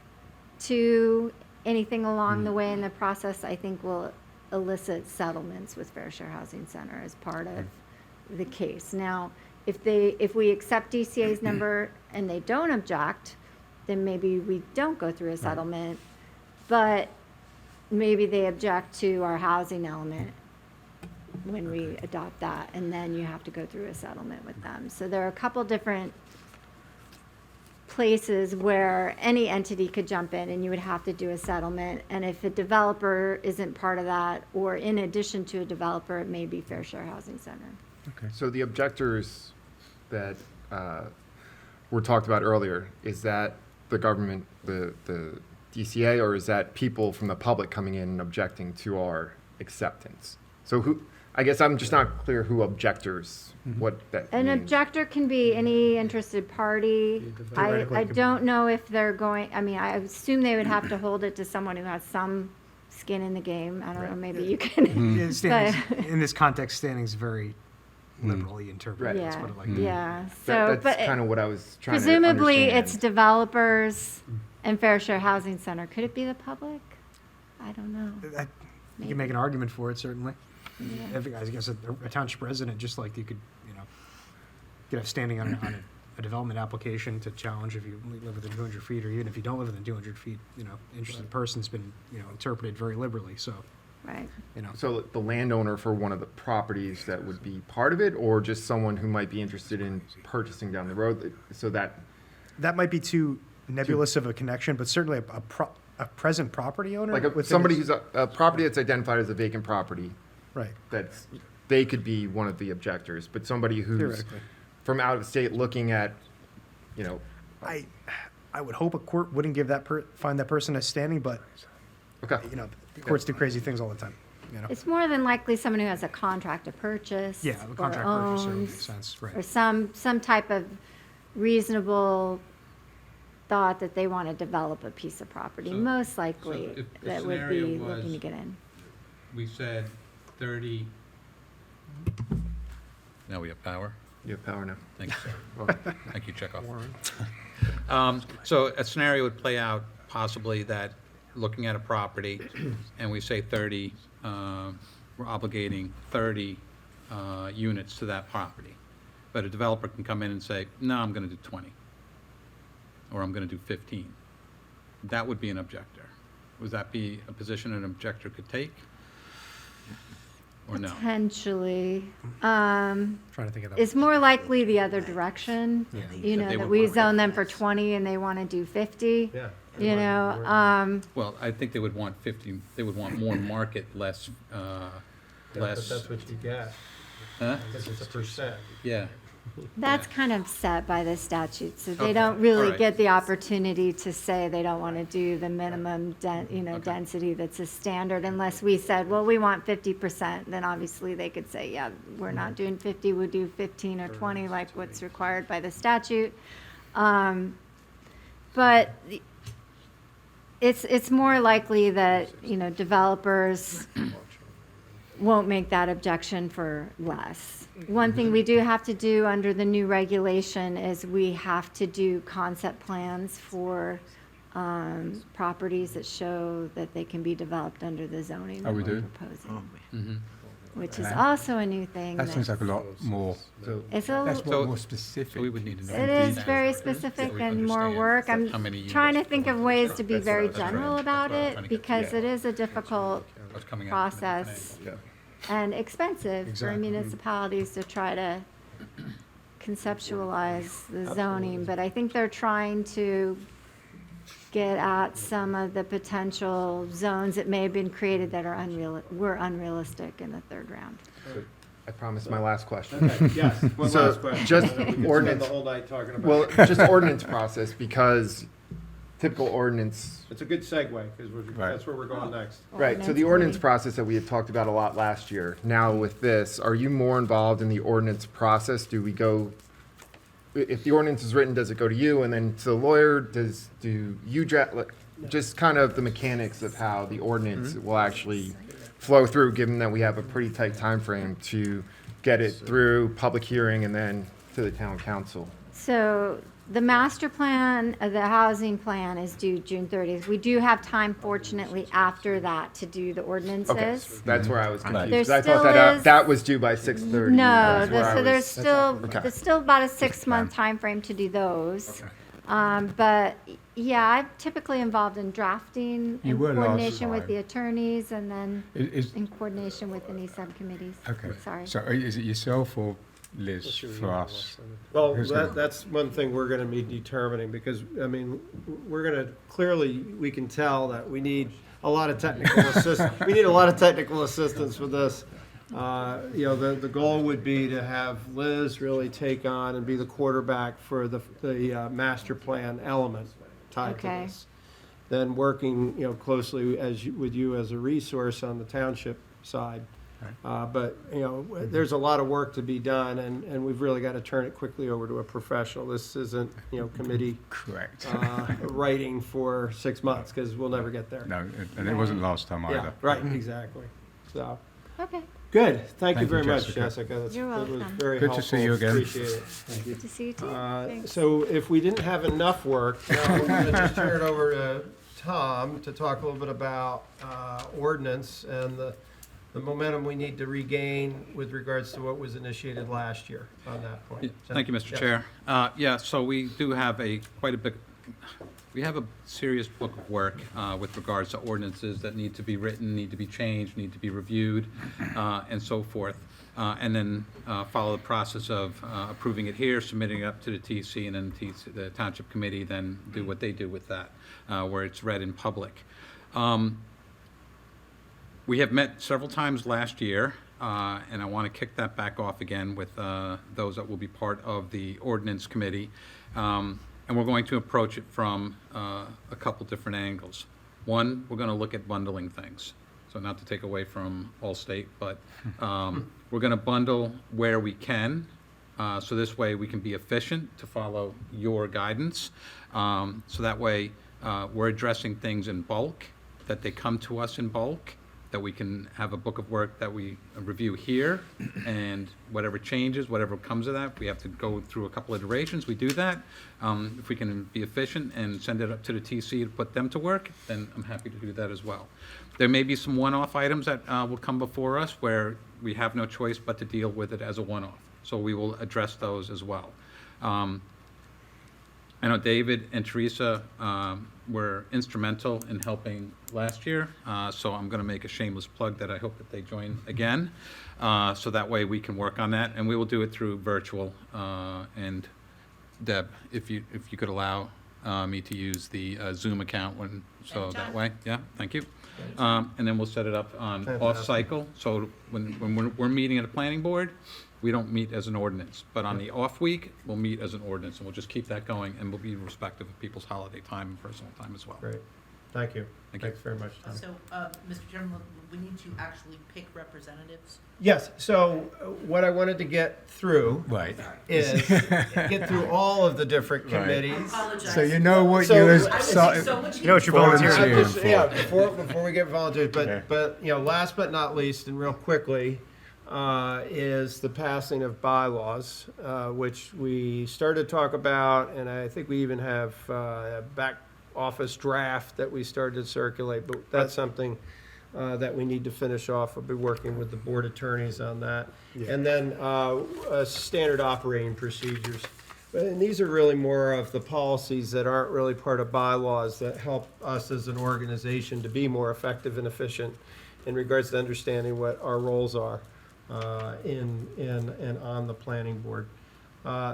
to anything along the way in the process, I think will elicit settlements with Fair Share Housing Center as part of the case. Now, if we accept DCA's number and they don't object, then maybe we don't go through a settlement, but maybe they object to our housing element when we adopt that, and then you have to go through a settlement with them. So there are a couple different places where any entity could jump in and you would have to do a settlement. And if a developer isn't part of that, or in addition to a developer, it may be Fair Share Housing Center. So the objectors that were talked about earlier, is that the government, the DCA, or is that people from the public coming in and objecting to our acceptance? So who, I guess I'm just not clear who objectors, what that An means. objector can be any interested party. Theoretically, I it could be- don't know if they're going, I mean, I assume they would have to hold it to someone who has some skin in the game. I don't know, Right. maybe you can. Yeah, standings, in this context, standings very liberally interpreted. Right. Let's Yeah, put it like that. yeah. That- So, that's but kind of what I was trying to presumably it's understand. developers and Fair Share Housing Center. Could it be the public? I don't know. You can make an argument for it, certainly. Yeah. I guess a township resident, just like you could have standing on a development application to challenge if you live within 200 feet, or even if you don't live within 200 feet, interested person's been, interpreted very liberally, so, Right. So the landowner for one of the properties that would be part of it, or just someone who might be interested in purchasing down the road, so that, That might be too nebulous of a connection, but certainly a present property owner? like within somebody its- who's a property that's identified as a vacant property, Right, they could be one of the objectors, but somebody who's theoretically. from out of state looking at, I would hope a court wouldn't give find that person as standing, but, okay. courts do crazy things all the time, It's more than likely someone who has a contract to purchase. Yeah, the or contract purchase certainly owns, makes sense, Or right. some type of reasonable thought that they want to develop a piece of property, So- most so likely if the that would scenario be looking was- to get in. We said 30. Now we have power? You have power now. Thank you, sir. Thank you, Chekhov. So a scenario would play out possibly that, looking at a property, and we say 30, we're obligating 30 units to that property. But a developer can come in and say, no, I'm going to do 20, or I'm going to do 15. That would be an objector. Would that be a position an objector could take? Or no? Potentially. Trying to think of that. It's more likely the other direction, you know, They that would we want- zone them for 20 and they want to do 50. Yeah. You know, Well, I think they would want 50, they would want more market, less, less, what you get, huh? because it's a percent. Yeah. that's kind of set by the statute, so they Okay, don't really alright. get the opportunity to say they don't want to do the minimum Okay. density that's a standard unless we said, well, we want 50%, then obviously they could say, yeah, we're not doing 50, we'll do 15 or 20 like what's required by the statute. But it's more likely that, you know, developers won't make that objection for less. One thing we do have to do under the new regulation is we have to do concept plans for properties that show that they can be developed under the zoning that Oh, we we're do? proposing. Which is Okay. also a new thing. That seems like a lot more, It's that's a, more specific. So we would need to know. it is very specific we and more understand work. how I'm many trying to units think we're of looking ways for. to be That's very right, that's general right. about That's what I'm it trying to get because to. it is a difficult What's coming out from the process planning. and expensive for Exactly. municipalities to try to conceptualize the zoning, but I think they're trying to get at some of the potential zones that may have been created that are were unrealistic in the third round. I promise my last question. Okay, yes, one So, last question. just and then we can ordinance- spend the whole night talking about Well, it. just ordinance process, because typical ordinance, It's a good segue, because Right. that's where we're going next. right, so the ordinance committee. process that we had talked about a lot last year, now with this, are you more involved in the ordinance process? Do we go, if the ordinance is written, does it go to you and then to the lawyer? Do you draft, like, just kind of the mechanics of how the ordinance will actually flow through, given that we have a pretty tight time frame to get it through public hearing and then to the town council? So the master plan, the housing plan is due June 30th. We do have time fortunately after that to do the Okay, ordinances. so that's where I was confused. There 'cause I still thought that is- that was due by 6:30. No, That's where I so was- there's Okay. still about a 6-month timeframe to do those. But yeah, I'm typically involved in drafting You in were last coordination with time. the attorneys and then Is, in coordination with any subcommittees. okay, Sorry. so is it yourself or Liz for us? Well, Who's gonna- that's one thing we're gonna be determining, because, I mean, we're gonna, clearly, we can tell that we need a lot of technical we need a lot of technical assistance with this. You know, the goal would be to have Liz really take on and be the quarterback for the master plan element tied to Okay. this. Then working, you know, closely with you as a resource on the township side. But, you know, there's a lot of work to be done, and we've really got to turn it quickly over to a professional. This isn't, you know, committee Correct. writing for 6 months, because we'll never get there. No, and it wasn't last time Yeah, either. right, exactly. So, Okay, good. Thank you Thank you, very much, Jessica. Jessica. You're That was welcome. very Good to helpful. see you again. Appreciate it. good to see you too. Thanks. So if we didn't have enough work, now we're going to just turn it over to Tom to talk a little bit about ordinance and the momentum we need to regain with regards to what was initiated last year on that point. Yeah, Thank you, Mr. Yes. Chair. Yeah, so we do have quite a bit, we have a serious book of work with regards to ordinances that need to be written, need to be changed, need to be reviewed, and so forth. And then follow the process of approving it here, submitting it up to the TC, and then the Township Committee then do what they do with that, where it's read in public. We have met several times last year, and I want to kick that back off again with those that will be part of the ordinance committee. And we're going to approach it from a couple different angles. One, we're going to look at bundling things. So not to take away from Allstate, but we're going to bundle where we can So this way, we can be efficient to follow your guidance. So that way, we're addressing things in bulk, that they come to us in bulk, that we can have a book of work that we review here, and whatever changes, whatever comes of that, we have to go through a couple iterations, we do that. If we can be efficient and send it up to the TC to put them to work, then I'm happy to do that as well. There may be some one-off items that will come before us where we have no choice but to deal with it as a one-off. So we will address those as well. I know David and Teresa were instrumental in helping last year, so I'm going to make a shameless plug that I hope that they join again, so that way we can work on that, and we will do it through virtual. And Deb, if you could allow me to use the Zoom account so that Anytime. way, yeah, thank you. And then we'll set it up on off-cycle, so when we're meeting at a planning board, we don't meet as an ordinance, but on the off week, we'll meet as an ordinance, and we'll just keep that going, and we'll be respectful of people's holiday time and personal time as well. Great. Thank you. Thank you. Thanks very much, Tom. So, Mr. Chairman, we need to actually pick representatives. Yes, so what I wanted to get through Right. is get through all of the different Right. committees. Apologize. So you know what So- you I was seeing started. so much. You know what you're Volunteer. volunteering I for. just- Yeah, before we get volunteers, Yeah. but, last but not least, and real quickly, is the passing of bylaws, which we started to talk about, and I think we even have a back office draft that we started to circulate, but that's something that we need to finish off. I'll be working with the board attorneys on that. And then standard operating procedures. And these are really more of the policies that aren't really part of bylaws that help us as an organization to be more effective and efficient in regards to understanding what our roles are in and on the planning board.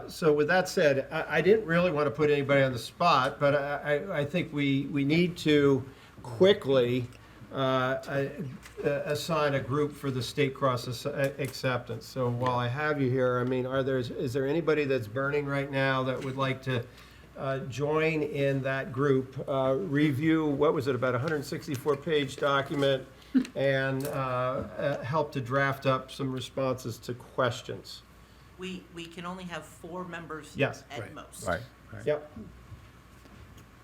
So with that said, I didn't really want to put anybody on the spot, but I think we need to quickly assign a group for the state cross acceptance. So while I have you here, I mean, is there anybody that's burning right now that would like to join in that group, review, what was it, about a 164-page document, and help to draft up some responses to questions? We can only have 4 members Yes. at most. Right. Yep.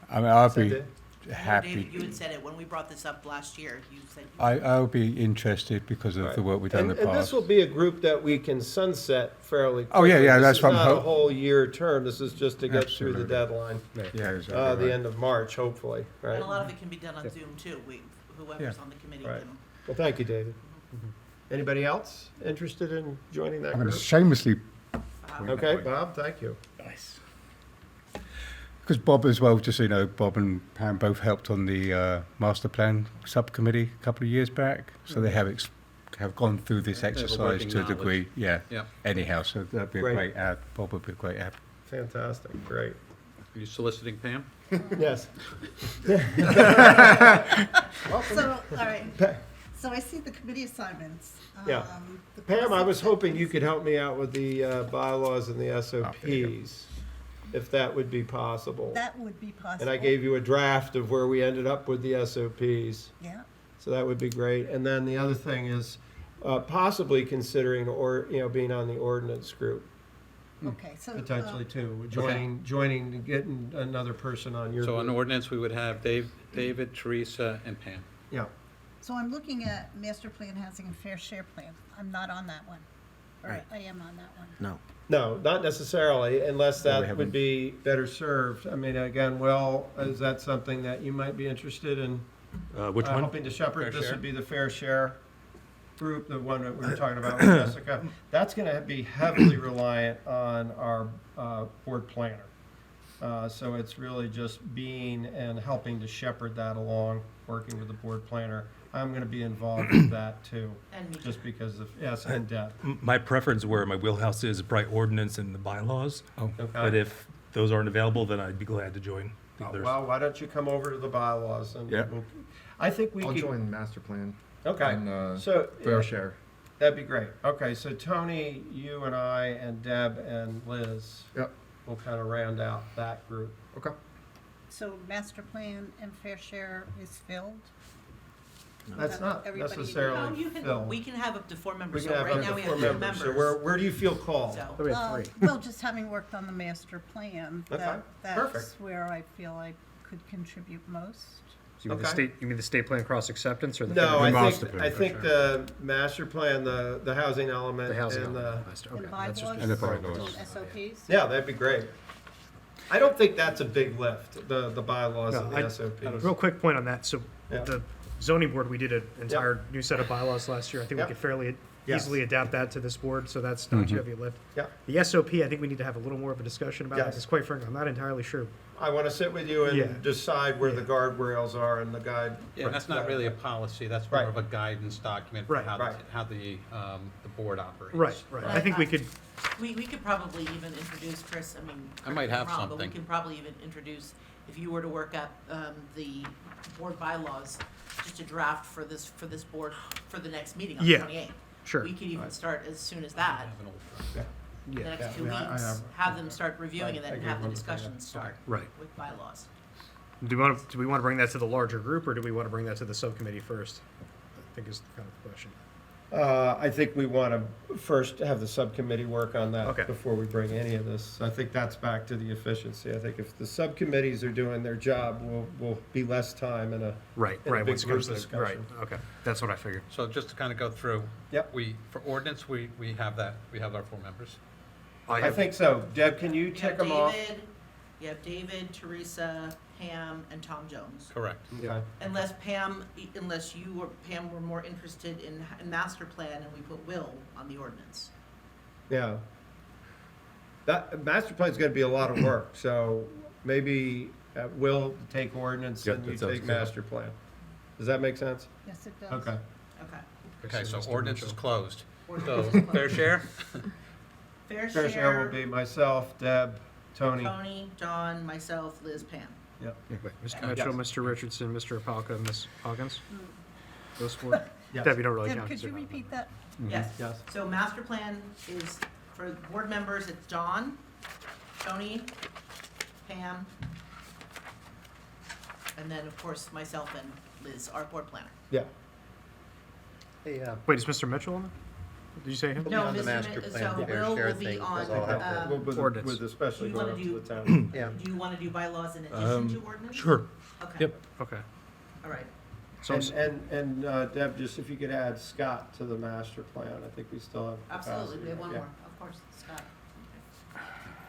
I mean, I'll Send be it. I know, happy. David, you had said it when we brought this up last year. You said I'll be interested because of the work we've done in the And this past. will be a group that we can sunset fairly quickly. Oh, yeah, that's what I'm This is not a hop- whole year term, this is just to get through the Absolutely. deadline, Yeah, exactly the right. end of March, hopefully, right? and a lot of it can be done on Zoom too. Whoever's on the committee Right. can. Well, thank you, David. Anybody else interested in joining that I'm going group? to shamelessly, Okay, Bob, thank you. because Bob as well, just so you know, Bob and Pam both helped on the master plan subcommittee a couple of years back. So they have gone through this They have a exercise working to a degree. Yeah. Yep. Anyhow, so that'd be a Great. great add. Bob would be a great add. Fantastic, great. Are you soliciting Pam? Yes. So, all right, so I see the committee assignments. Yeah. The Pam, I was process- hoping you could help me out with the bylaws and the SOPs, if that would be possible. That would be possible. And I gave you a draft of where we ended up with the SOPs. Yeah, So that would be great. And then the other thing is possibly considering being on the ordinance group okay, so. potentially too. Joining, getting another person on your So on group. ordinance, we would have David, Teresa, and Pam. Yeah. So I'm looking at master plan, housing and fair share plan. I'm not on that one. Or I am on that one. No, not necessarily, unless Well, we that haven't- would be better served. I mean, again, Will, is that something that you might be interested in? Which one? Helping to shepherd, Fair this share? would be the fair share group, the one that we were talking about with Jessica. That's gonna be heavily reliant on our board planner. So it's really just being and helping to shepherd that along, working with the board planner. I'm gonna be involved with that too, And me. just because of, yes, and Deb. My preference where my wheelhouse is probably ordinance and the bylaws. But Okay. if those aren't available, then I'd be glad to join the others. Well, why don't you come over to the bylaws and Yeah. I think we I'll could, join master plan okay, and so. fair share. That'd be great. Okay, so Tony, you and I and Deb and Liz Yep. will kind of round out that group. Okay. So master plan and fair share is filled? That's not Everybody- No, necessarily you can, Phil. we can have up to 4 We members, can so have right up now to we 4 have 2 members. members. So where do you feel called? So, We have 3. Well, just having worked on the master plan, Okay, that's perfect. where I feel I could contribute most. You mean the Okay. state, you mean the state plan cross acceptance or the? No, federal? I master think, plan, I think the master plan, the housing element The housing. and the, element. Okay, And that's just- bylaws, And the bylaws. and SOPs. yeah, that'd be great. I don't think that's a big lift, the bylaws and No, the I- SOPs. Real quick point on that, so Yeah. the zoning board, we did an entire new set of bylaws last year. I think we Yep. could fairly Yes. easily adapt that to this board, so that's not too heavy a lift. Yeah. The SOP, I think we need to have a little more of a discussion about it, Yes. because quite frankly, I'm not entirely sure. I want to sit with you Yeah. and decide where the guardrails are and the guide. Yeah, that's not really a policy, that's more Right. of a guidance document for Right. how, Right. how the board operates. Right. I think we could, we could probably even introduce, Chris, I mean. I might correct me if have I'm wrong, But something. we can probably even introduce, if you were to work up the board bylaws, just a draft for this board for the next meeting on the Yeah. 28th. sure. We could even start as soon as that, Have an old- the Yeah, next 2 Yeah, I weeks, have- have them start reviewing and I then agree have the with that, yeah. discussions start right. with bylaws. Do we want to bring that to the larger group, or do we want to bring that to the subcommittee first? I think is kind of the question. I think we want to first have the subcommittee work on that Okay. before we bring any of this. I think that's back to the efficiency. I think if the subcommittees are doing their job, we'll be less time in a, Right, In a right. big Once it comes to group the, right, discussion. okay. That's what I figured. So just to kind of go through. Yep. For ordinance, we have that, we have our 4 members. I think so. Deb, can you You tick have them off? You have David, Teresa, Pam, and Tom Jones. Correct. Okay. Unless you or Pam were more interested in master plan and we put Will on the ordinance. Yeah. That, master plan's gonna be a lot of work, so maybe Will take ordinance Yeah, and you that sounds take good. master plan. Does that make sense? Yes, it does. Okay. Okay. Okay, so Mr. ordinance is Mitchell. closed. Ordinance So, is closed. fair share? Fair Fair share will share, be myself, Deb, Tony. Tony, John, myself, Liz, Pam. Yep. Mr. Okay. Mitchell, Yes. Mr. Richardson, Mr. Apalka, Ms. Hawkins? Those 4? Yes. Deb, you don't really Deb, count. could 'cause you you're not- repeat that? Yes. Yes. So master plan is, for board members, it's John, Tony, Pam, and then, of course, myself and Liz, our board planner. Yeah. Hey, Wait, is Mr. Mitchell on? Did you say him? No, on the Mr. master Mi- plan, so fair Will share will be thing, on, because I'll have to- With- Ordinance. With especially Do you wanna going up to the do- town. Yeah. do you wanna do bylaws in addition to ordinance? Sure. Okay. Yep. Okay. All right. So, And Deb, just if you could add Scott to the master plan, I think we still have capacity. Absolutely, we have one Yeah. more, of course, Scott.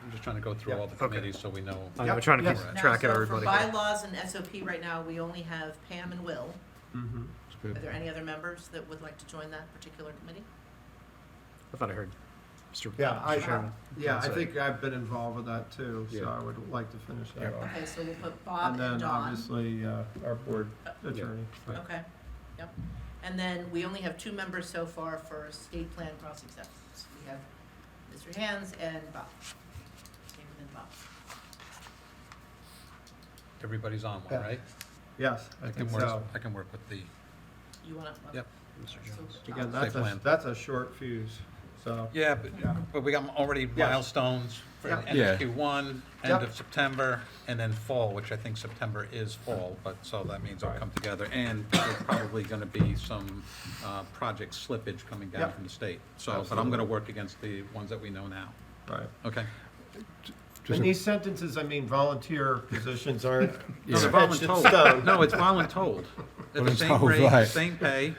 I'm just trying to go through Yeah. all the Okay. committees so we know. I'm Yep, trying to yes. keep Now, track of so everybody. for bylaws and SOP right now, we only have Pam and Will. Mhm. Are there any other members that would like to join that particular committee? I thought I heard Mr. Yeah, Mr. Chairman. Yeah, I Sorry. think I've been involved with that too, so Yeah. I would like to finish that off. Okay, so we'll put Bob And and then Don. obviously, our board attorney. Okay, yep. And then we only have 2 members so far for state plan cross acceptance. We have Mr. Hands and Bob. David and Bob. Everybody's on one, Yeah. right? Yes, I I think can work, so. I can work with the, You wanna? Yep. Mr. Jones. Again, State plan. that's a short fuse, so. yeah, Yeah. but we got already Yes. milestones for Yeah. end Yeah. of Q1, end Yep. of September, and then fall, which I think September is fall, but, so that means it'll Right. come together. And there's probably gonna be some, project slippage coming down Yep. from the state. So, but I'm Absolutely. gonna work against the ones that we know now. Right. Okay? Just In a- these sentences, I mean, volunteer positions aren't No, they're etched in voluntold. stone. No, it's voluntold. They're the same Voluntold, grade, the right. same pay.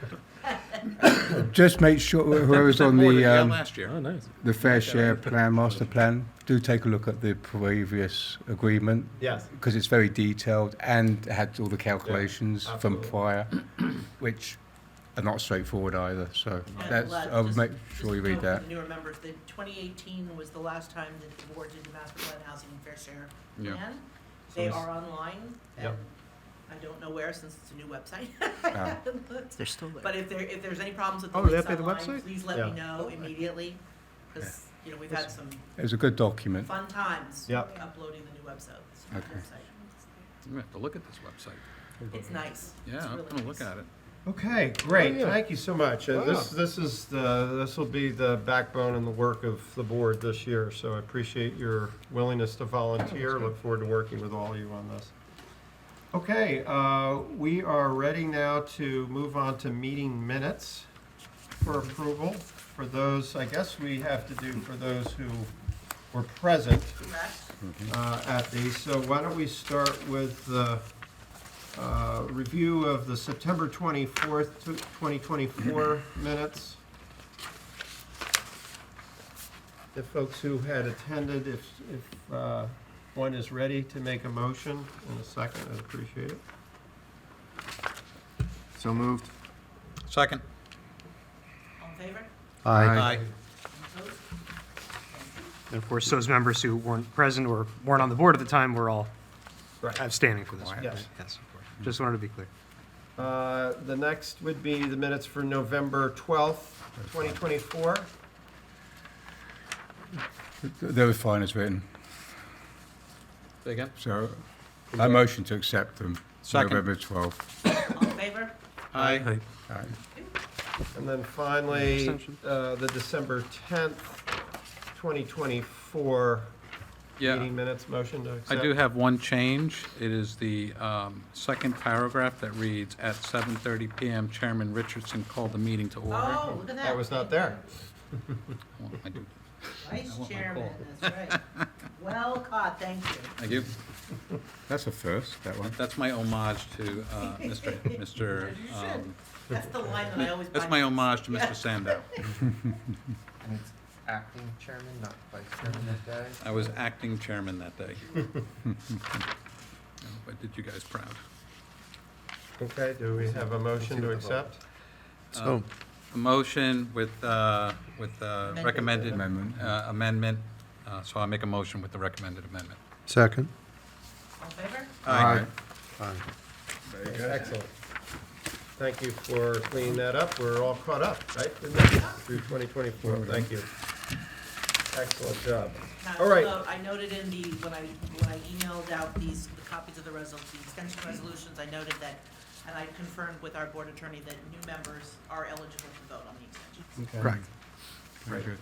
Just make sure whoever's on More than we had the last year. Oh, nice. fair share plan, master plan, do take a look at the previous agreement, Yes, because it's very detailed and had all the calculations from absolutely. prior, which are not straightforward either, so Yeah, that's, well, I'll just- make just sure you note read for that. the newer members, that 2018 was the last time that the board did the master plan housing and fair share Yeah. plan. They are online, and Yep. I don't know where, since it's a new website. Ah. They're still there. But if there's any problems with the Oh, they links update the online, website? please let me Yeah. know immediately, because, you know, we've had some It was a good document. fun times Yep. uploading the new website. Okay. We have to look at this website. It's nice. It's Yeah, I'm really gonna look nice. at it. Okay, great, Oh, yeah. thank you so much. Wow. This is this will be the backbone and the work of the board this year, so I appreciate your willingness to volunteer. Look forward to working with all of you on this. Okay, we are ready now to move on to meeting minutes for approval. For those, I guess we have to do for those who were present at these. So why don't we start with the review of the September 24th, 2024 minutes. The folks who had attended, if one is ready to make a motion in a second, I'd appreciate it. So moved. Second. All in favor? Aye. Opposed? And of course, those members who weren't present or weren't on the board at the time were all Right. abstaining for this one. Yes. Yes, of course. Just wanted to be clear. The next would be the minutes for November 12th, 2024. They were fine as written. Say again? So I motion to accept them. Second. November 12th. All in favor? Aye. Aye. And then finally, Abstention. the December 10th, 2024 Yeah. meeting minutes, motion to I accept. do have one change. It is the second paragraph that reads, "At 7:30 PM, Chairman Richardson called the meeting to order." Oh, look at that. That was not there. Well, I do- Vice want my Chairman, call. that's right. Well caught, thank you. Thank you. That's a first, that one. That's my homage to Mr. You should. That's the line that I always. That's find- my homage to Mr. Sandow. And it's acting chairman, not vice chairman that day? I was acting chairman that day. I did you guys proud. Okay, do we have a motion to accept? So, A motion with recommended Amendment. amendment, so I'll make a motion with the recommended amendment. second. All in favor? Aye. Excellent. Thank you for cleaning that up. We're all caught up, right? Through 2024. Thank you. Excellent job. Now, All right. I noted in the, when I emailed out the copies of the extension resolutions, I noted that, and I confirmed with our board attorney that new members are eligible to vote on the extensions. Correct. Very good.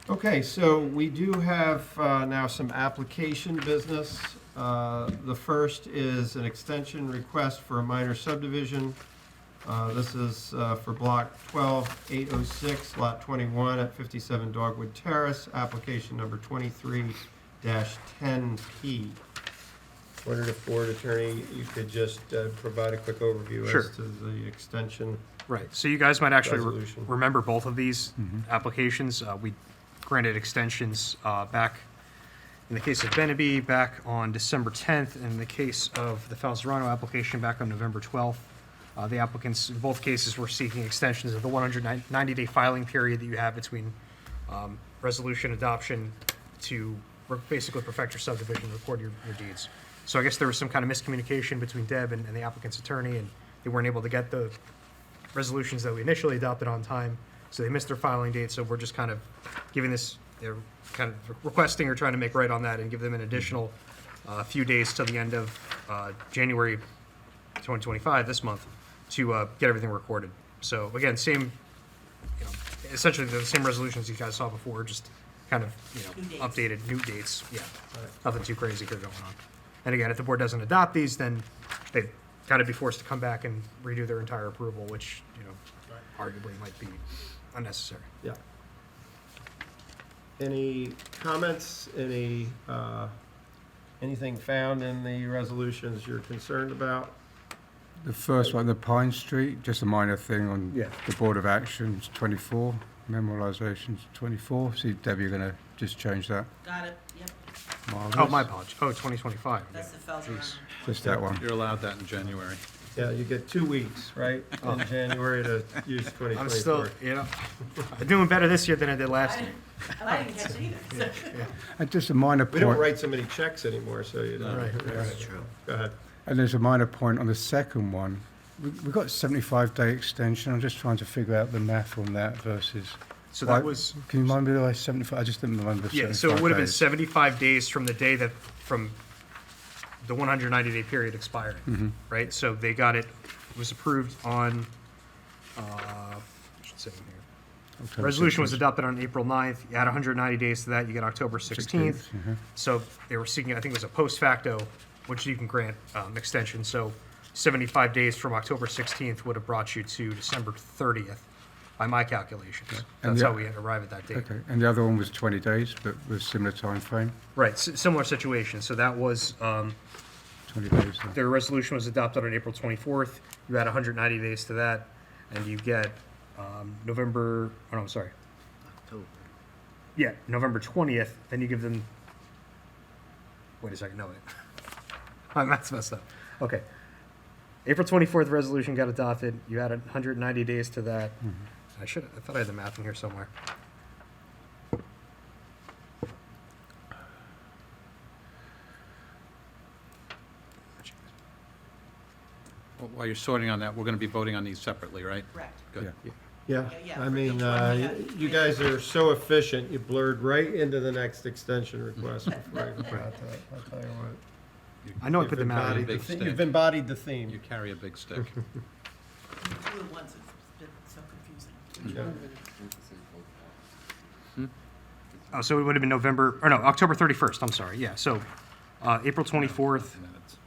Okay, so we do have now some application business. The first is an extension request for a minor subdivision. This is for block 12806, lot 21 at 57 Dogwood Terrace, application number 23-10P. Wondered if board attorney, you could just provide a quick overview Sure. as to the extension. Right, so you guys might actually Resolution. remember both of these applications. We granted extensions back, in the case of Beneby, back on December 10th, and in the case of the Falzarano application back on November 12th. The applicants, in both cases, were seeking extensions of the 190-day filing period that you have between resolution adoption to basically perfect your subdivision, record your deeds. So I guess there was some kind of miscommunication between Deb and the applicant's attorney, and they weren't able to get the resolutions that we initially adopted on time, so they missed their filing date, so we're just kind of giving this, they're kind of requesting or trying to make right on that and give them an additional few days till the end of January 2025, this month, to get everything recorded. So again, same, essentially the same resolutions you guys saw before, just kind of, New dates. updated, new dates, yeah. Nothing too crazy here going on. And again, if the board doesn't adopt these, then they'd kind of be forced to come back and redo their entire approval, which, arguably might be unnecessary. Yeah. Any comments, anything found in the resolutions you're concerned about? The first one, the Pine Street, just a minor thing on Yeah. the Board of Actions, 24, memorializations, 24. See, Debbie, you're going to just change that. Got it, yep, Marvelous. Oh, my apologies. Oh, 2025. that's the Falzarano. Just that one. You're allowed that in January. Yeah, you get 2 weeks, right, in January to use 2024. I'm still, I'm doing better this year than I did last year. And I didn't catch it either, so. And just a minor We don't point, write so many checks anymore, so you don't. Right. That's true. Go ahead. and there's a minor point on the second one. We got 75-day extension. I'm just trying to figure out the math on that versus. So Why- that was, Can you remind me why 75? I just didn't remember. yeah, so it would have been 75 days from the day that, from the 190-day period expiring, right? So they got it, was approved on, I should say here. Resolution was adopted on April 9th. You add 190 days to that, you get October 16th. So they were seeking, I think it was a post facto which you can grant extension. So 75 days from October 16th would have brought you to December 30th by my calculations. And That's the- how we arrive at that date. Okay, and the other one was 20 days, but with similar time frame, Right, similar situation. So that was, 20 days. their resolution was adopted on April 24th. You add 190 days to that, and you get November, oh no, I'm sorry. Yeah, November 20th, then you give them, wait a second, no, wait. My math's messed up. Okay. April 24th resolution got adopted. You added 190 days to that. I thought I had the math in here somewhere. Well, while you're sorting on that, we're going to be voting on these separately, right? Correct. Good. Yeah. Yeah, Yeah, I mean, which one we have? you guys are so efficient, you blurred right into the next extension request before I even got to it. I'll tell you what. I know I You've put the math in. embodied the Big the- stick. You've embodied the You theme. carry a big stick. Two at once, it's been so confusing. Yeah. Oh, so it would have been October 31st, I'm sorry, yeah. So April 24th,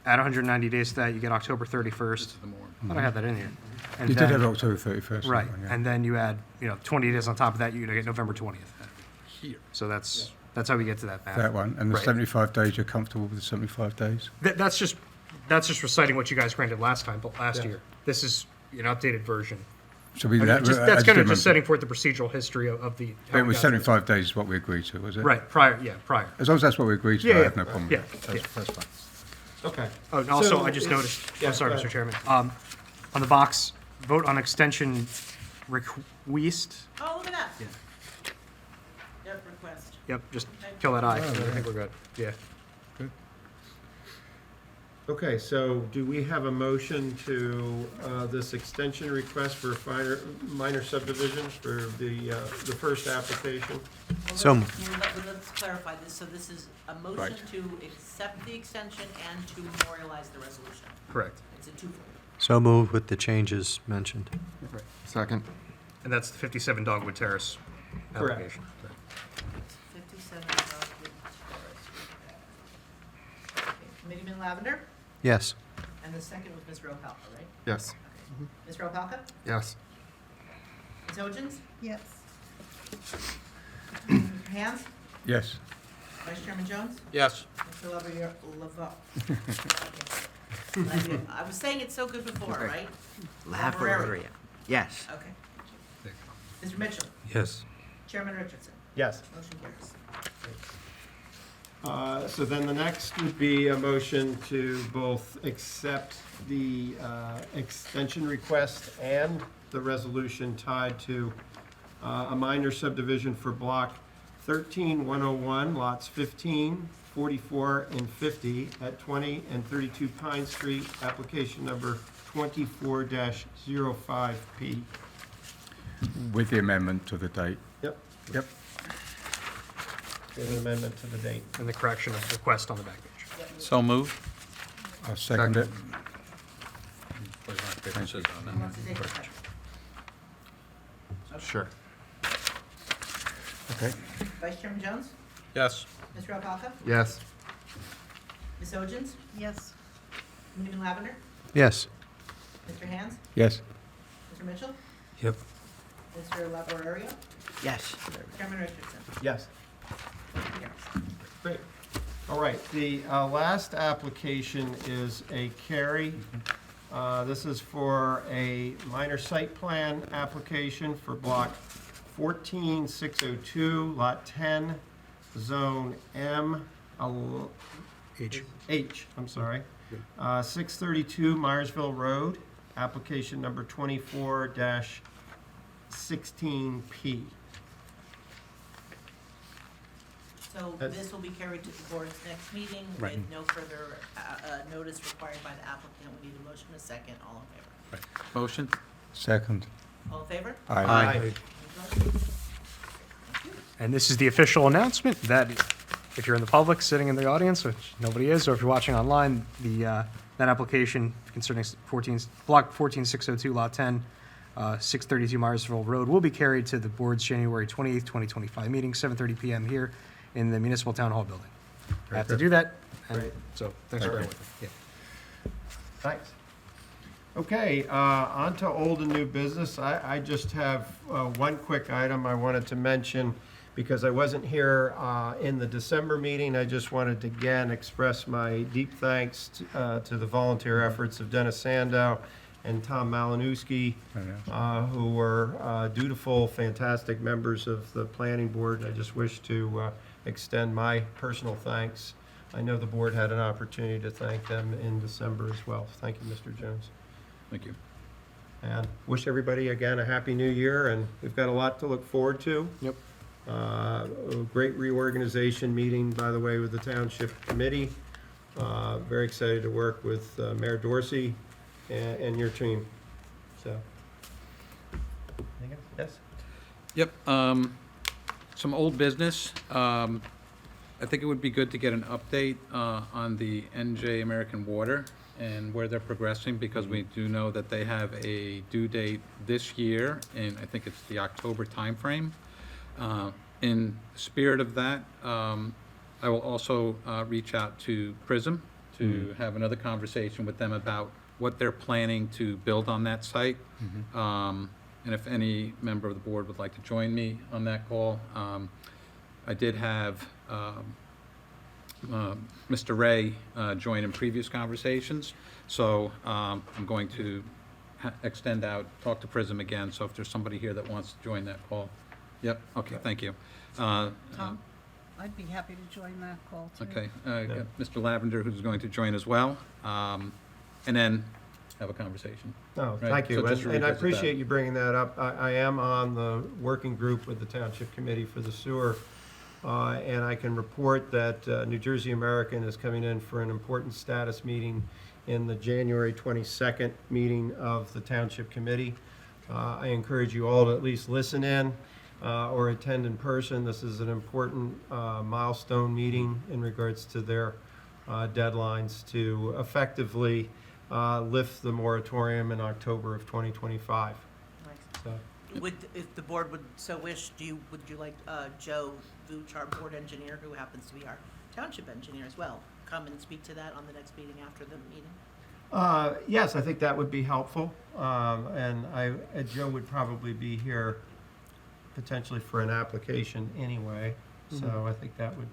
add 190 days to that, you get October 31st. The more. I thought I had that in here. And You did then- have October 31st. Right, didn't you? Yeah. and then you add, 20 days on top of that, you're gonna get November 20th. Here. So that's how we get to that math. That one, and the Right. 75 days, you're comfortable with the 75 days? That's just reciting what you guys granted last Yeah. year. This is an updated version. So we, That's as kind of amendment. just setting forth the procedural history of the. how It we was got to this. 75 days is what we agreed to, was it? Right, prior. As long as that's what we agreed to, Yeah, I yeah, have no problem with yeah, it. yeah. That's fine. Okay. Oh, and also, So I just it's- noticed, yeah, I'm sorry, go Mr. ahead. Chairman, on the box, vote on extension request. Oh, look at that. Yeah. Yep, request. Yep, just kill that I. I think we're good. Yeah. Okay, so do we have a motion to this extension request for minor subdivision for the first application? So Let's clarify this. So this is a motion Right. to accept the extension and to memorialize the resolution. Correct. It's a twofold. So moved with the changes mentioned. Second. And that's the 57 Dogwood Terrace Correct. application. 57 Dogwood Terrace. Okay, Committeeman Lavender, Yes. and the second was Ms. Ropalka, right? Yes. Okay. Ms. Ropalka? Yes. Ms. Hodgens? Yes. Mr. Hands? Yes. Vice Chairman Jones? Yes. Mr. Laveau? I was saying it so good before, right? Laveria. Yes. Okay. Mr. Mitchell? Yes. Chairman Richardson? Yes. Motion carries. So then the next would be a motion to both accept the extension request and the resolution tied to a minor subdivision for block 13101, lots 15, 44, and 50 at 20 and 32 Pine Street, application number 24-05P. With the amendment to the date. Yep, Yep. an amendment to the date. And the correction of request on the back page. So moved. I'll second it. Put it on paper, it says on Who that. wants to take a second? Sure. Okay. Vice Chairman Jones? Yes. Ms. Ropalka? Yes. Ms. Hodgens? Yes. Committeeman Lavender? Yes. Mr. Hands? Yes. Mr. Mitchell? Yep. Mr. Laveria? Yes. Chairman Richardson? Yes. Motion carries. Great. All right, the last application is a carry. This is for a minor site plan application for block 14602, lot 10, zone M, H. I'm sorry. 632 Myersville Road, application number 24-16P. So That's- this will be carried to the board's next meeting Right. with no further notice required by the applicant. We need a motion, a second. All in favor? Motion? Second. All in favor? Aye. Any opposed? And this is the official announcement that if you're in the public, sitting in the audience, which nobody is, or if you're watching online, that application concerning block 14602, lot 10, 632 Myersville Road will be carried to the board's January 28th, 2025 meeting, 7:30 PM here in the Municipal Town Hall building. I have to do that Great. So thanks for bearing with me. Yeah. Thanks. Okay, on to old and new business. I just have one quick item I wanted to mention because I wasn't here in the December meeting. I just wanted to again express my deep thanks to the volunteer efforts of Dennis Sandow and Tom Malinowski, who were dutiful, fantastic members of the planning board. I just wish to extend my personal thanks. I know the board had an opportunity to thank them in December as well. Thank you, Mr. Jones. Thank you. And wish everybody, again, a happy new year, and we've got a lot to look forward to. Yep. A great reorganization meeting, by the way, with the Township Committee. Very excited to work with Mayor Dorsey and your team, so. Anything else? Yes? Yep, some old business. I think it would be good to get an update on the NJ American Water and where they're progressing, because we do know that they have a due date this year, and I think it's the October timeframe. In spirit of that, I will also reach out to Prism to have another conversation with them about what they're planning to build on that site. And if any member of the board would like to join me on that call. I did have Mr. Ray join in previous conversations, so I'm going to extend out, talk to Prism again, so if there's somebody here that wants to join that call. Yep, okay, thank you. Tom, I'd be happy to join that call, too. Okay, got Mr. Lavender, who's going to join as well, and then have a conversation. Oh, Right, thank you, so just to and I revisit that. appreciate you bringing that up. I am on the working group with the Township Committee for the sewer, and I can report that New Jersey American is coming in for an important status meeting in the January 22nd meeting of the Township Committee. I encourage you all to at least listen in or attend in person. This is an important milestone meeting in regards to their deadlines to effectively lift the moratorium in October of 2025. So, If the board would so wish, would you like Joe Vooch, our board engineer, who happens to be our township engineer as well, come and speak to that on the next meeting after the meeting? yes, I think that would be helpful. And Joe would probably be here potentially for an application anyway. So I think that would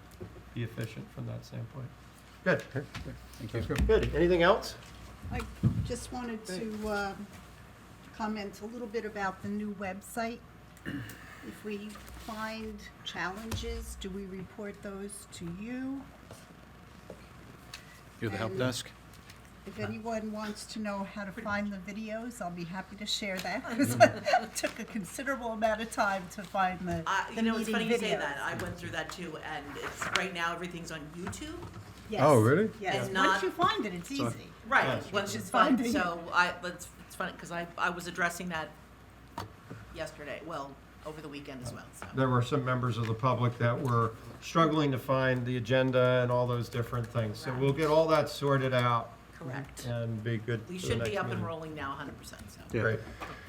be efficient from that standpoint. Good. Thank you. Good. Anything else? I just wanted to comment a little bit about the new website. If we find challenges, do we report those to you? You're the help And desk? If anyone wants to know how to find the videos, I'll be happy to share that, because it took a considerable amount of time to find the You know, it's meeting funny you say videos. that. I went through that too, and it's, right now, everything's on YouTube. Yes. Oh, really? Yes, And once not- you find it, it's easy. Right, Yes. once Which it's is fun, finding so it's funny, because I was addressing that yesterday, well, over the weekend as well, so. There were some members of the public that were struggling to find the agenda and all those different things. So we'll get all that sorted out Correct. and be good We for the should be next up and meeting. rolling now 100%, so. Yeah. Great,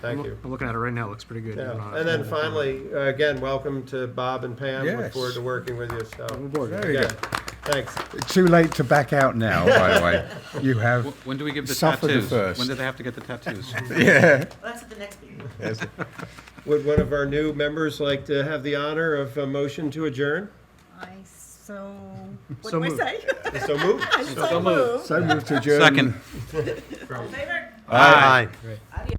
thank you. I'm looking at it right now, it looks pretty good. Yeah. even on a- And then finally, again, welcome to Bob and Pam. Look Yes. forward to working with you, so. Very Again, good. thanks. Too late to back out now, by the way. You have, When do we give the Suffer the tattoos? first. When do they have to get the tattoos? yeah. That's at the next meeting. Would one of our new members like to have the honor of a motion to adjourn? What So do I moved. say? So moved. So moved. So moved to adjourn. Second. All in favor? Aye. Adios.